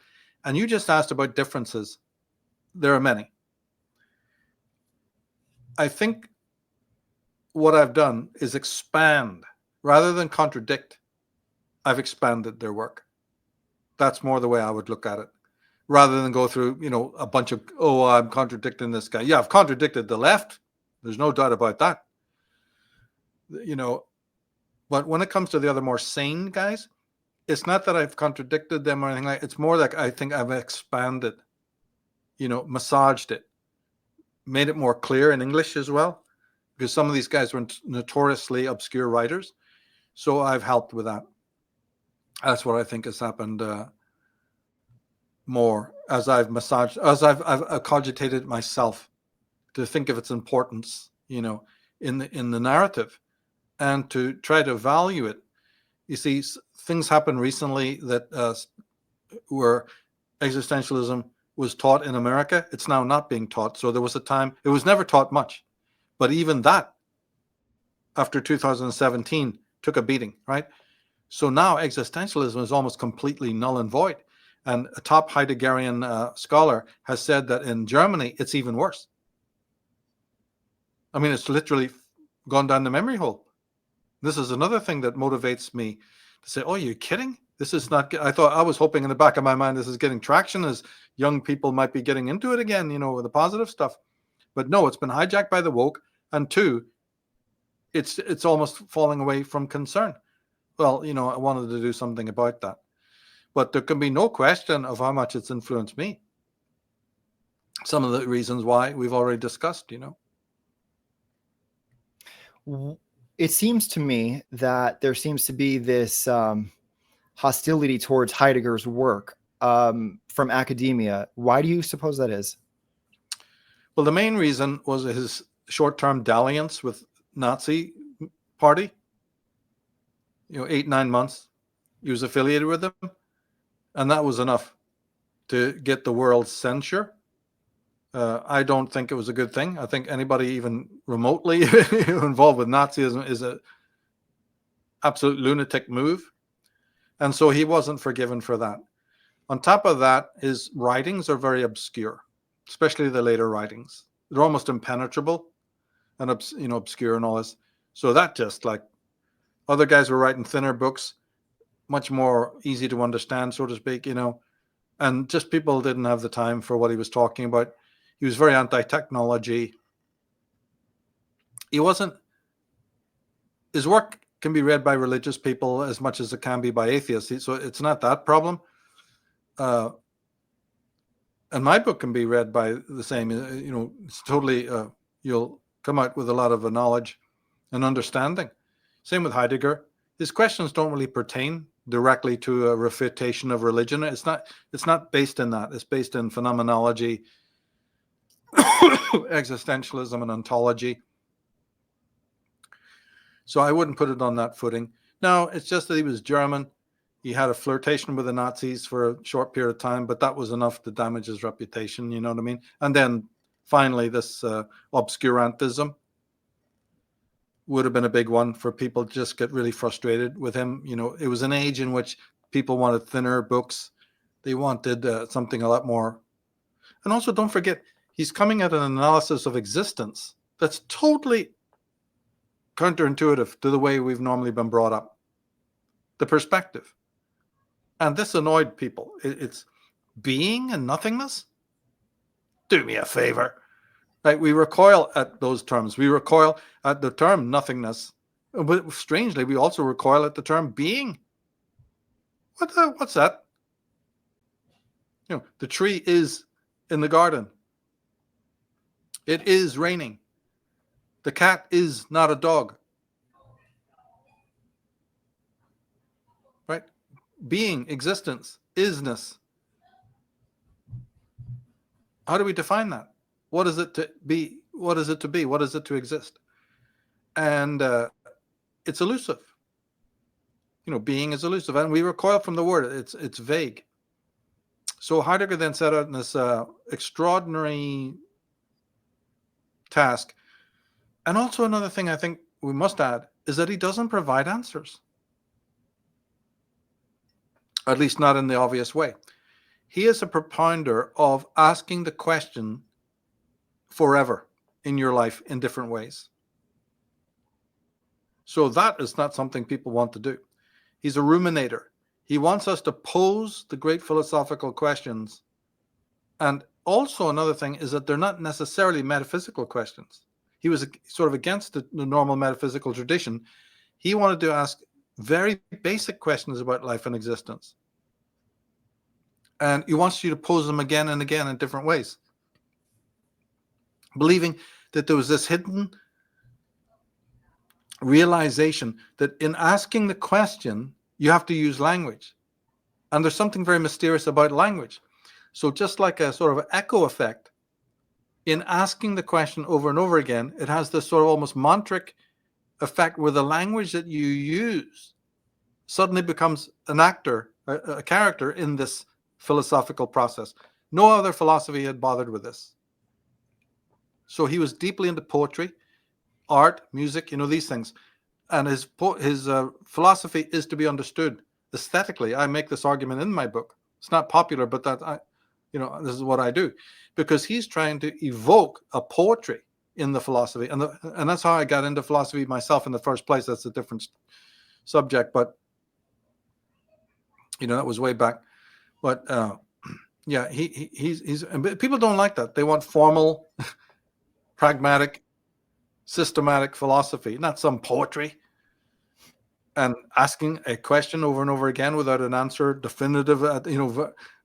And you just asked about differences. There are many. I think what I've done is expand rather than contradict. I've expanded their work. That's more the way I would look at it, rather than go through, a bunch of, I'm contradicting this guy. Yeah, I've contradicted the left. There's no doubt about that. But when it comes to the other more sane guys, it's not that I've contradicted them or anything like that. It's more like I think I've expanded, massaged it, made it more clear in English as well, because some of these guys were notoriously obscure writers. So I've helped with that. That's what I think has happened more as I've massaged, as I've cogitated myself to think of its importance, in the narrative and to try to value it. You see, things happened recently that where existentialism was taught in America. It's now not being taught. So there was a time, it was never taught much. But even that, after 2017, took a beating, right? So now existentialism is almost completely null and void. And a top Heideggerian scholar has said that in Germany, it's even worse. I mean, it's literally gone down the memory hole. This is another thing that motivates me to say, oh, you're kidding? This is not, I was hoping in the back of my mind, this is getting traction as young people might be getting into it again, with the positive stuff. But no, it's been hijacked by the woke. And two, it's almost falling away from concern. Well, I wanted to do something about that. But there can be no question of how much it's influenced me. some of the reasons why we've already discussed, It seems to me that there seems to be this hostility towards Heidegger's work from academia. Why do you suppose that is? Well, the main reason was his short-term dalliance with Nazi party. 8-9 months he was affiliated with them, and that was enough to get the world's censure. I don't think it was a good thing. I think anybody even remotely involved with Nazism is a absolute lunatic move. And so he wasn't forgiven for that. On top of that, his writings are very obscure, especially the later writings. They're almost impenetrable and obscure and all this. So that just like other guys were writing thinner books, much more easy to understand, so to speak, and just people didn't have the time for what he was talking about. He was very anti-technology. His work can be read by religious people as much as it can be by atheists. So it's not that problem. And my book can be read by the same, it's totally, you'll come out with a lot of knowledge and understanding. Same with Heidegger. His questions don't really pertain directly to a refutation of religion. It's not based in that. It's based in phenomenology, existentialism, and ontology. So I wouldn't put it on that footing. No, it's just that he was German. He had a flirtation with the Nazis for a short period of time, but that was enough to damage his reputation, you know what I mean? And then finally, this obscurantism would have been a big one for people to just get really frustrated with him. It was an age in which people wanted thinner books. They wanted something a lot more. And also, don't forget, he's coming at an analysis of existence that's totally counterintuitive to the way we've normally been brought up. The perspective. And this annoyed people. It's being and nothingness? Do me a favor. Right? We recoil at those terms. We recoil at the term nothingness. But strangely, we also recoil at the term being. What's that? The tree is in the garden. It is raining. The cat is not a dog. Right? Being, existence, isness. How do we define that? What is it to be? What is it to be? What is it to exist? And it's elusive. Being is elusive. And we recoil from the word. It's vague. So Heidegger then set out in this extraordinary task. And also another thing I think we must add is that he doesn't provide answers. At least not in the obvious way. He is a propounder of asking the question forever in your life in different ways. So that is not something people want to do. He's a ruminator. He wants us to pose the great philosophical questions. And also another thing is that they're not necessarily metaphysical questions. He was sort of against the normal metaphysical tradition. He wanted to ask very basic questions about life and existence. And he wants you to pose them again and again in different ways, believing that there was this hidden realization that in asking the question, you have to use language. And there's something very mysterious about language. So just like a sort of echo effect, in asking the question over and over again, it has this sort of almost mantric effect where the language that you use suddenly becomes an actor, a character in this philosophical process. No other philosophy had bothered with this. So he was deeply into poetry, art, music, these things. And his philosophy is to be understood aesthetically. I make this argument in my book. It's not popular, but this is what I do, because he's trying to evoke a poetry in the philosophy, and that's how I got into philosophy myself in the first place. That's a different subject, but that was way back. But yeah, he's people don't like that. They want formal, pragmatic, systematic philosophy, not some poetry. And asking a question over and over again without an answer, definitive,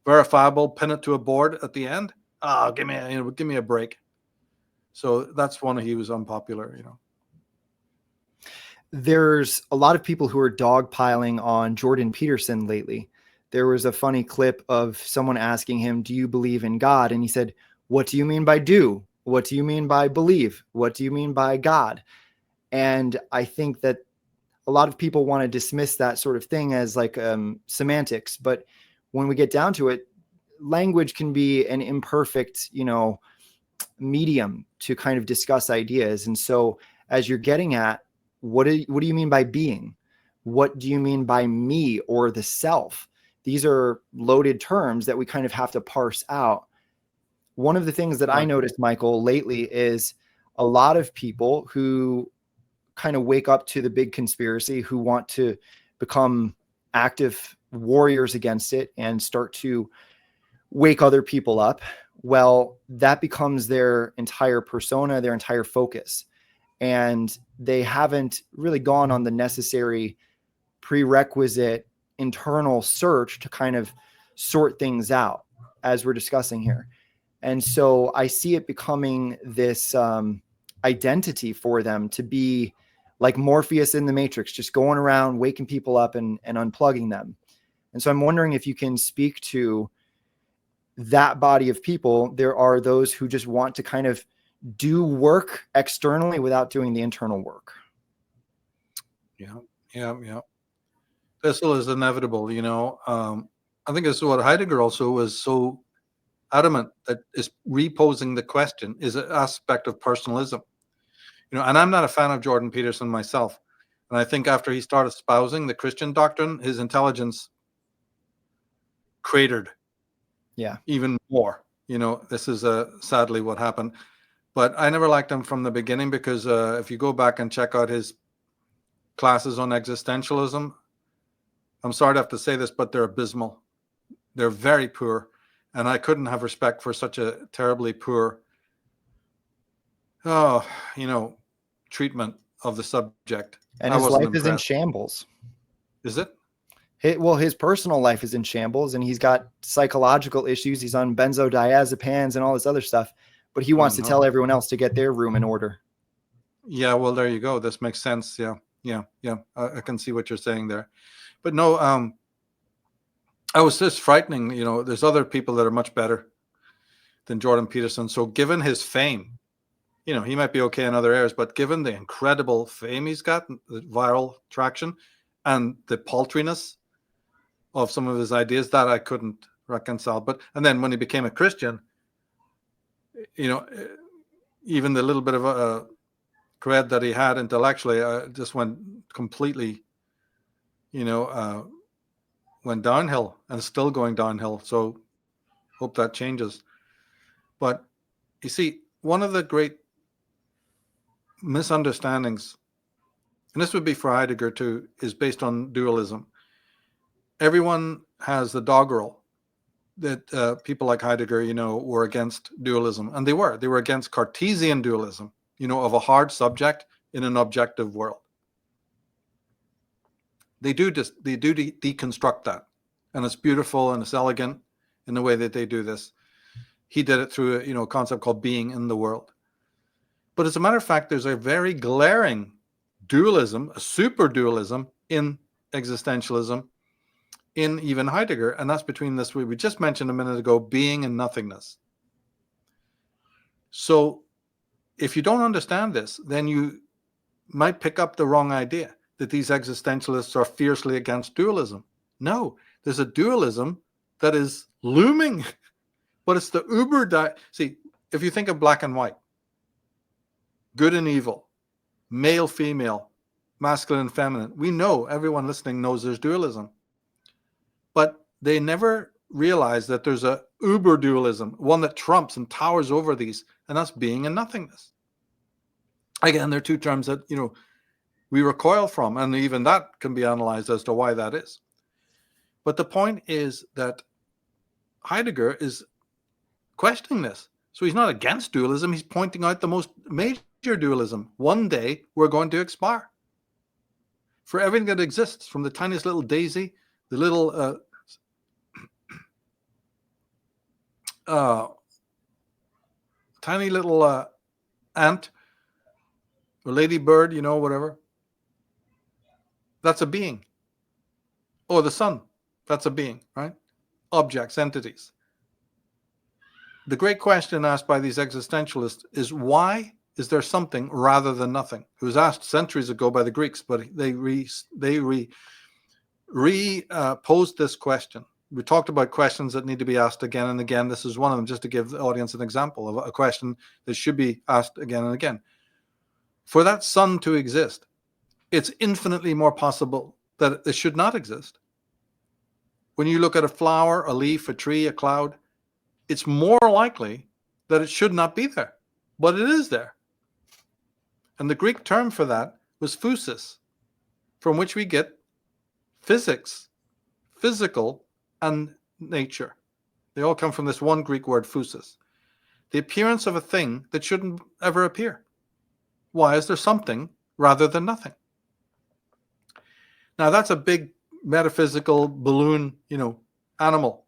verifiable, pin it to a board at the end. Oh, give me a break. So that's one he was unpopular, There's a lot of people who are dogpiling on Jordan Peterson lately. There was a funny clip of someone asking him, "Do you believe in God?" And he said, "What do you mean by do? What do you mean by believe? What do you mean by God?" And I think that a lot of people want to dismiss that sort of thing as like semantics. But when we get down to it, language can be an imperfect, medium to kind of discuss ideas. And so as you're getting at, what do you mean by being? What do you mean by me or the self? These are loaded terms that we kind of have to parse out. One of the things that I Right. noticed, Michael, lately is a lot of people who kind of wake up to the big conspiracy, who want to become active warriors against it and start to wake other people up. Well, that becomes their entire persona, their entire focus. And they haven't really gone on the necessary prerequisite internal search to kind of sort things out, as we're discussing here. And so I see it becoming this identity for them to be like Morpheus in the Matrix, just going around waking people up and unplugging them. And so I'm wondering if you can speak to that body of people. There are those who just want to kind of do work externally without doing the internal work. Yeah. This is inevitable, I think this is what Heidegger also was so adamant that is reposing the question is an aspect of personalism. And I'm not a fan of Jordan Peterson myself. And I think after he started espousing the Christian doctrine, his intelligence cratered Yeah. even more. This is sadly what happened. But I never liked him from the beginning because if you go back and check out his classes on existentialism, I'm sorry to have to say this, but they're abysmal. They're very poor. And I couldn't have respect for such a terribly poor, treatment of the subject. And I his wasn't life is in impressed. shambles. Is it? His personal life is in shambles, and he's got psychological issues. He's on benzodiazepines and all this other stuff, but he Oh, wants to tell everyone else to get their room in order. Yeah, well, there you go. This makes sense. Yeah. I can see what you're saying there. But no, I was just frightening. There's other people that are much better than Jordan Peterson. So given his fame, he might be okay in other areas, but given the incredible fame he's got, the viral traction, and the paltriness of some of his ideas, that I couldn't reconcile. And then when he became a Christian, even the little bit of a cred that he had intellectually just went completely, went downhill and still going downhill. So hope that changes. But you see, one of the great misunderstandings, and this would be for Heidegger too, is based on dualism. Everyone has the doggerel that people like Heidegger, were against dualism. And they were against Cartesian dualism, of a hard subject in an objective world. They do deconstruct that. And it's beautiful and it's elegant in the way that they do this. He did it through a concept called being in the world. But as a matter of fact, there's a very glaring dualism, a super dualism in existentialism, in even Heidegger, and that's between this we just mentioned a minute ago, being and nothingness. So if you don't understand this, then you might pick up the wrong idea that these existentialists are fiercely against dualism. No, there's a dualism that is looming, but it's the see, if you think of black and white, good and evil, male, female, masculine, feminine, we know, everyone listening knows there's dualism. But they never realize that there's a uber dualism, one that trumps and towers over these, and that's being and nothingness. Again, they're two terms that, we recoil from, and even that can be analyzed as to why that is. But the point is that Heidegger is questioning this. So he's not against dualism. He's pointing out the most major dualism. One day we're going to expire. For everything that exists, from the tiniest little daisy, the little tiny little ant or ladybird, whatever. That's a being. Or the sun, that's a being, right? Objects, entities. The great question asked by these existentialists is, why is there something rather than nothing? It was asked centuries ago by the Greeks, but they posed this question. We talked about questions that need to be asked again and again. This is one of them, just to give the audience an example of a question that should be asked again and again. For that sun to exist, it's infinitely more possible that it should not exist. When you look at a flower, a leaf, a tree, a cloud, it's more likely that it should not be there, but it is there. And the Greek term for that was physis, from which we get physics, physical, and nature. They all come from this one Greek word, physis. The appearance of a thing that shouldn't ever appear. Why is there something rather than nothing? Now that's a big metaphysical balloon, animal.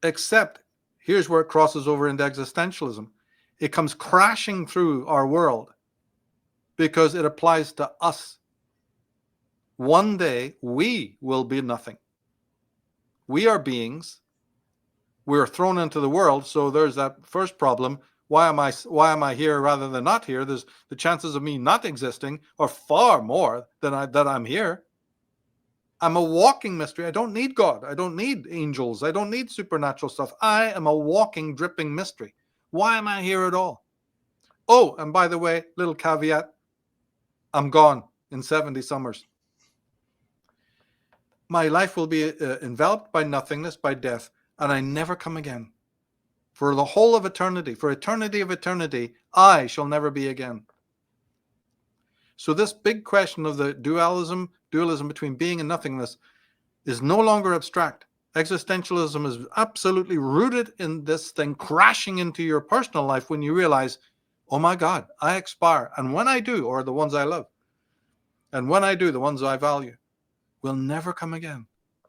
Except here's where it crosses over into existentialism. It comes crashing through our world because it applies to us. One day we will be nothing. We are beings. We're thrown into the world. So there's that first problem. Why am I here rather than not here? There's the chances of me not existing are far more than that I'm here. I'm a walking mystery. I don't need God. I don't need angels. I don't need supernatural stuff. I am a walking, dripping mystery. Why am I here at all? Oh, and by the way, little caveat, I'm gone in 70 summers. My life will be enveloped by nothingness, by death, and I never come again. For the whole of eternity, for eternity of eternity, I shall never be again. So this big question of the dualism between being and nothingness is no longer abstract. Existentialism is absolutely rooted in this thing crashing into your personal life when you realize, oh my God, I expire. And when I do, or the ones I love, and when I do, the ones I value, will never come again.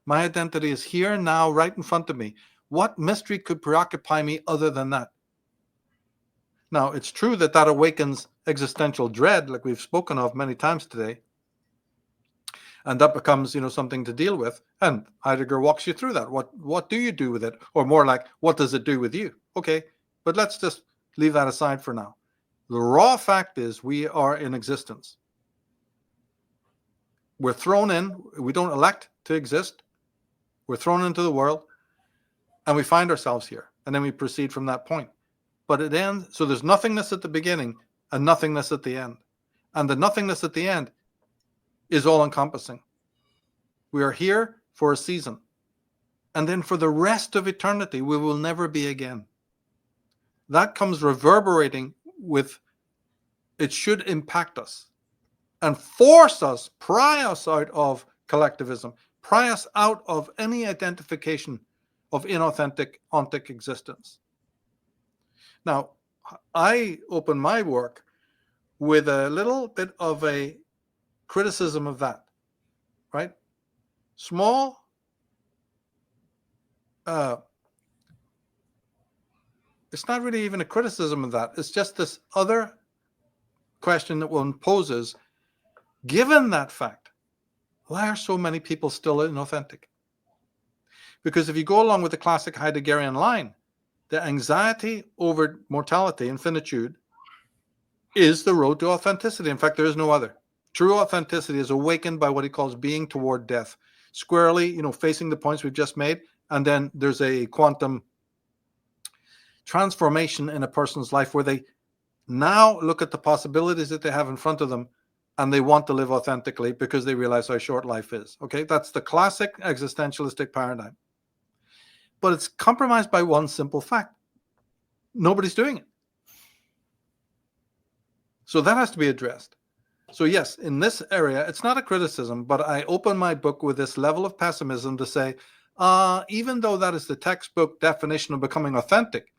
My identity is here now, right in front of me. What mystery could preoccupy me other than that? Now, it's true that awakens existential dread, like we've spoken of many times today. And that becomes, something to deal with. And Heidegger walks you through that. What do you do with it? Or more like, what does it do with you? Okay, but let's just leave that aside for now. The raw fact is we are in existence. We're thrown in. We don't elect to exist. We're thrown into the world. And we find ourselves here. And then we proceed from that point. But it ends. So there's nothingness at the beginning and nothingness at the end. And the nothingness at the end is all-encompassing. We are here for a season. And then for the rest of eternity, we will never be again. That comes reverberating with, it should impact us and force us, pry us out of collectivism, pry us out of any identification of inauthentic, ontic existence. Now, I open my work with a little bit of a criticism of that, right? Small, it's not really even a criticism of that. It's just this other question that one poses, given that fact, why are so many people still inauthentic? Because if you go along with the classic Heideggerian line, the anxiety over mortality and finitude is the road to authenticity. In fact, there is no other. True authenticity is awakened by what he calls being toward death, squarely, facing the points we've just made. And then there's a quantum transformation in a person's life where they now look at the possibilities that they have in front of them and they want to live authentically because they realize how short life is. Okay, that's the classic existentialistic paradigm. But it's compromised by one simple fact. Nobody's doing it. So that has to be addressed. So yes, in this area, it's not a criticism, but I open my book with this level of pessimism to say, even though that is the textbook definition of becoming authentic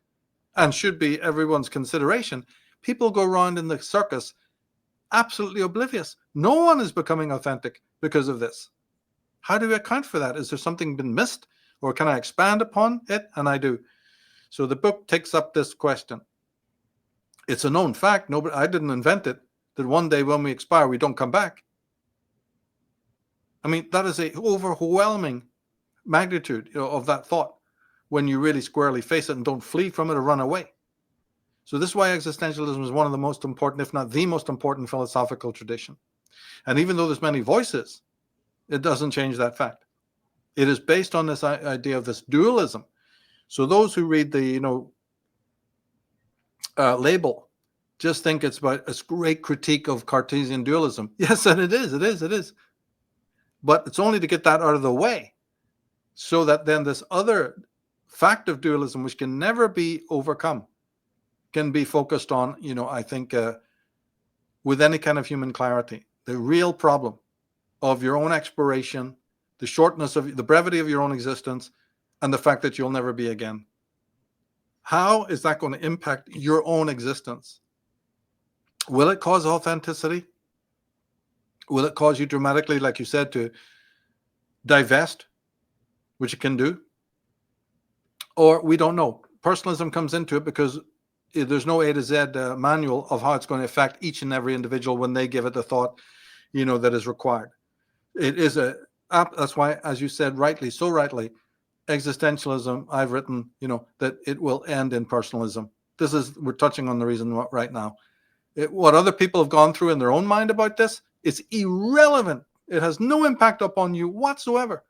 and should be everyone's consideration, people go around in the circus absolutely oblivious. No one is becoming authentic because of this. How do we account for that? Is there something been missed? Or can I expand upon it? And I do. So the book takes up this question. It's a known fact. Nobody, I didn't invent it, that one day when we expire, we don't come back. I mean, that is a overwhelming magnitude, of that thought when you really squarely face it and don't flee from it or run away. So this is why existentialism is one of the most important, if not the most important, philosophical tradition. And even though there's many voices, it doesn't change that fact. It is based on this idea of this dualism. So those who read the label just think it's about a great critique of Cartesian dualism. Yes, and it is. But it's only to get that out of the way, so that then this other fact of dualism, which can never be overcome, can be focused on, I think, with any kind of human clarity. The real problem of your own expiration, the shortness of the brevity of your own existence, and the fact that you'll never be again. How is that going to impact your own existence? Will it cause authenticity? Will it cause you dramatically, like you said, to divest, which it can do? Or we don't know. Personalism comes into it because there's no A to Z manual of how it's going to affect each and every individual when they give it the thought, that is required. It is that's why, as you said so rightly, existentialism, I've written, that it will end in personalism. We're touching on the reason right now. What other people have gone through in their own mind about this, it's irrelevant. It has no impact upon you whatsoever.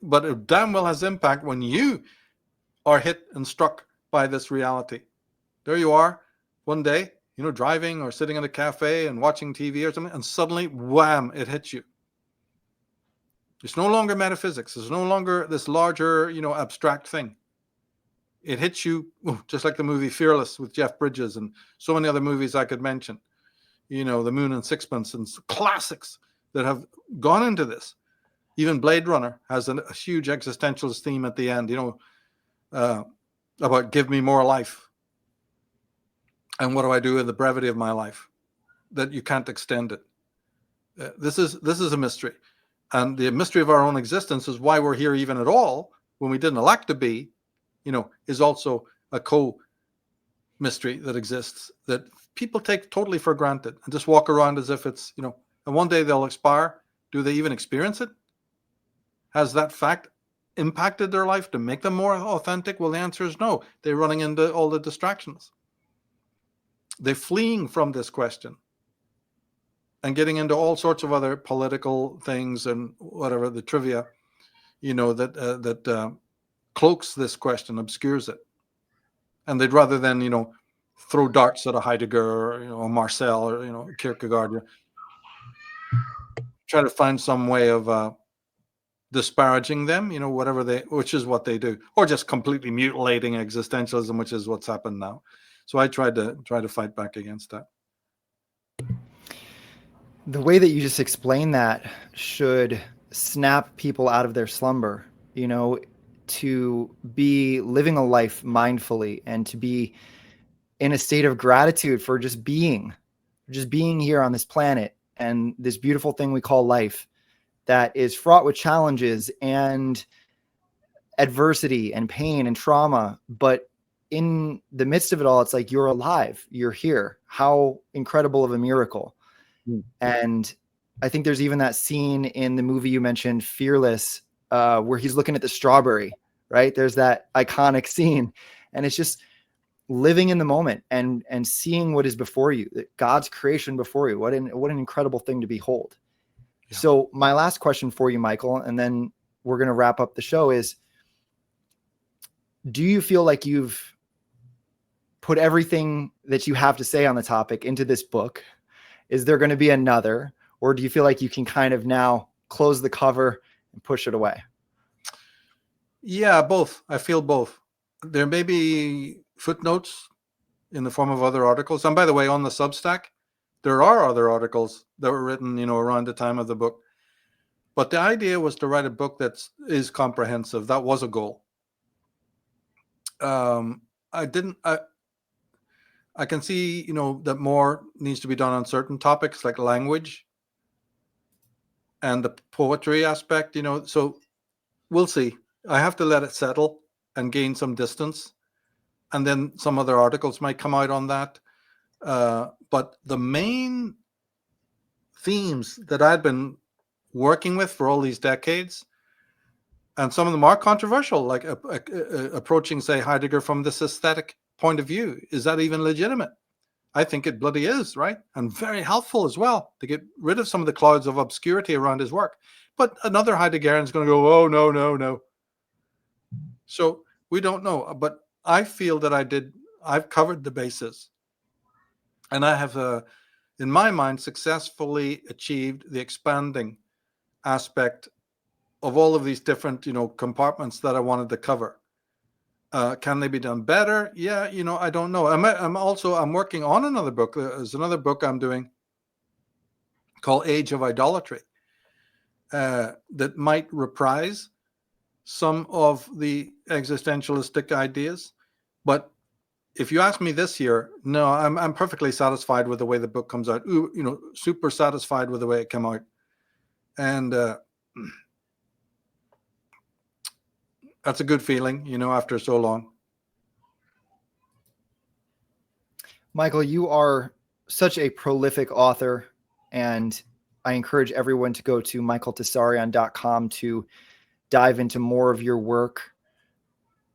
But it damn well has impact when you are hit and struck by this reality. There you are one day, driving or sitting in a cafe and watching TV or something, and suddenly, wham, it hits you. It's no longer metaphysics. It's no longer this larger, abstract thing. It hits you just like the movie Fearless with Jeff Bridges and so many other movies I could mention. The Moon and Sixpence and classics that have gone into this. Even Blade Runner has a huge existentialist theme at the end, about give me more life. And what do I do with the brevity of my life? That you can't extend it. This is a mystery. And the mystery of our own existence is why we're here even at all when we didn't elect to be, is also a mystery that exists that people take totally for granted and just walk around as if it's, and one day they'll expire. Do they even experience it? Has that fact impacted their life to make them more authentic? Well, the answer is no. They're running into all the distractions. They're fleeing from this question and getting into all sorts of other political things and whatever, the trivia, that cloaks this question, obscures it. And they'd rather than, throw darts at a Heidegger or, a Marcel or, Kierkegaard, try to find some way of disparaging them, which is what they do, or just completely mutilating existentialism, which is what's happened now. So I try to fight back against that. The way that you just explained that should snap people out of their slumber, to be living a life mindfully and to be in a state of gratitude for just being here on this planet and this beautiful thing we call life that is fraught with challenges and adversity and pain and trauma. But in the midst of it all, it's like you're alive, you're here. How incredible of a miracle. And I think there's even that scene in the movie you mentioned, Fearless, where he's looking at the strawberry, right? There's that iconic scene, and it's just living in the moment and seeing what is before you, God's creation before you. What an incredible thing to behold. Yeah. So my last question for you, Michael, and then we're going to wrap up the show is, do you feel like you've put everything that you have to say on the topic into this book? Is there going to be another, or do you feel like you can kind of now close the cover and push it away? Yeah, both. I feel both. There may be footnotes in the form of other articles. And by the way, on the Substack, there are other articles that were written, around the time of the book. But the idea was to write a book that is comprehensive. That was a goal. I can see, that more needs to be done on certain topics like language and the poetry aspect, so we'll see. I have to let it settle and gain some distance and then some other articles might come out on that. But the main themes that I'd been working with for all these decades, and some of them are controversial, like approaching, say, Heidegger from this aesthetic point of view. Is that even legitimate? I think it bloody is, right? And very helpful as well to get rid of some of the clouds of obscurity around his work. But another Heideggerian is going to go, oh, no, no, no. So we don't know. But I feel that I've covered the bases. And I have, in my mind, successfully achieved the expanding aspect of all of these different, compartments that I wanted to cover. Can they be done better? Yeah, I don't know. I'm working on another book. There's another book I'm doing called Age of Idolatry that might reprise some of the existentialistic ideas. But if you ask me this year, no, I'm perfectly satisfied with the way the book comes out. Super satisfied with the way it came out. And that's a good feeling, after so long. Michael, you are such a prolific author, and I encourage everyone to go to michaeltsarion.com to dive into more of your work.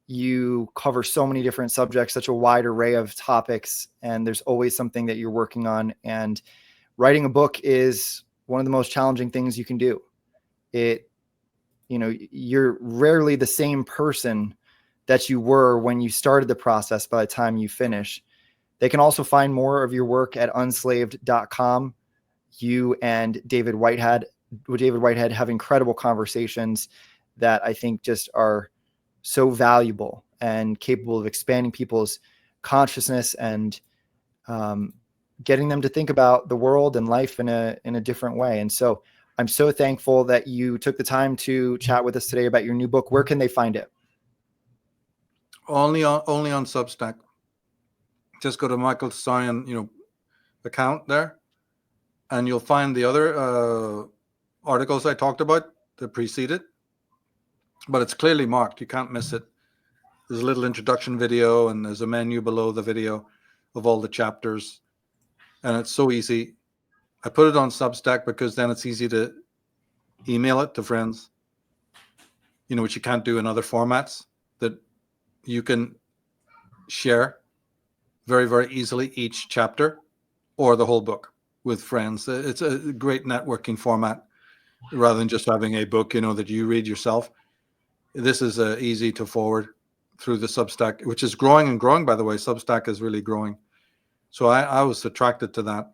You cover so many different subjects, such a wide array of topics, and there's always something that you're working on. And writing a book is one of the most challenging things you can do. You're rarely the same person that you were when you started the process by the time you finish. They can also find more of your work at unslaved.com. You and David Whitehead have incredible conversations that I think just are so valuable and capable of expanding people's consciousness and getting them to think about the world and life in a different way. And so I'm so thankful that you took the time to chat with us today about your new book. Where can they find it? Only on Substack. Just go to Michael Tsarion, account there, and you'll find the other articles I talked about that precede it. But it's clearly marked. You can't miss it. There's a little introduction video, and there's a menu below the video of all the chapters. And it's so easy. I put it on Substack because then it's easy to email it to friends, which you can't do in other formats, that you can share very, very easily each chapter or the whole book with friends. It's a great networking format rather than just having a book, that you read yourself. This is easy to forward through the Substack, which is growing and growing, by the way. Substack is really growing. So I was attracted to that.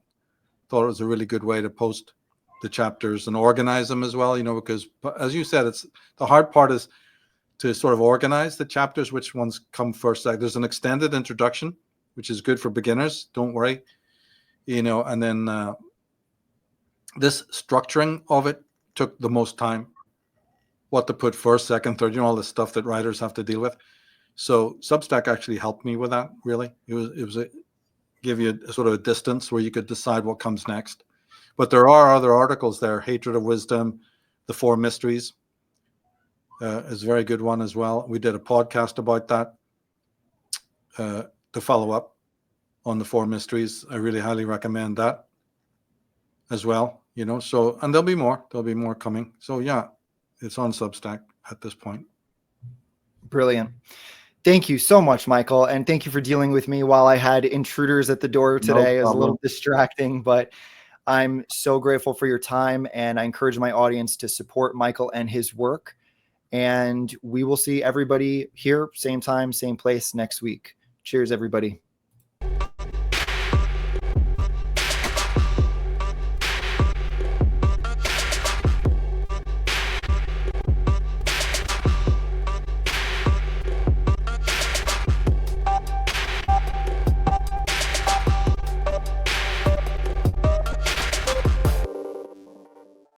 Thought it was a really good way to post the chapters and organize them as well, because as you said, it's the hard part is to sort of organize the chapters, which ones come first. Like there's an extended introduction, which is good for beginners. Don't worry, and then this structuring of it took the most time. What to put first, second, third, all the stuff that writers have to deal with. So Substack actually helped me with that. Really, it was give you a sort of a distance where you could decide what comes next. But there are other articles there. Hatred of Wisdom, The Four Mysteries is a very good one as well. We did a podcast about that to follow up on The Four Mysteries. I really highly recommend that as well. So, and there'll be more coming. So yeah, it's on Substack at this point. Brilliant. Thank you so much, Michael. And thank you for dealing with me while I had intruders at the door today. It was a little distracting, but I'm so grateful for your time. And I encourage my audience to support Michael and his work. And we will see everybody here, same time, same place next week. Cheers, everybody.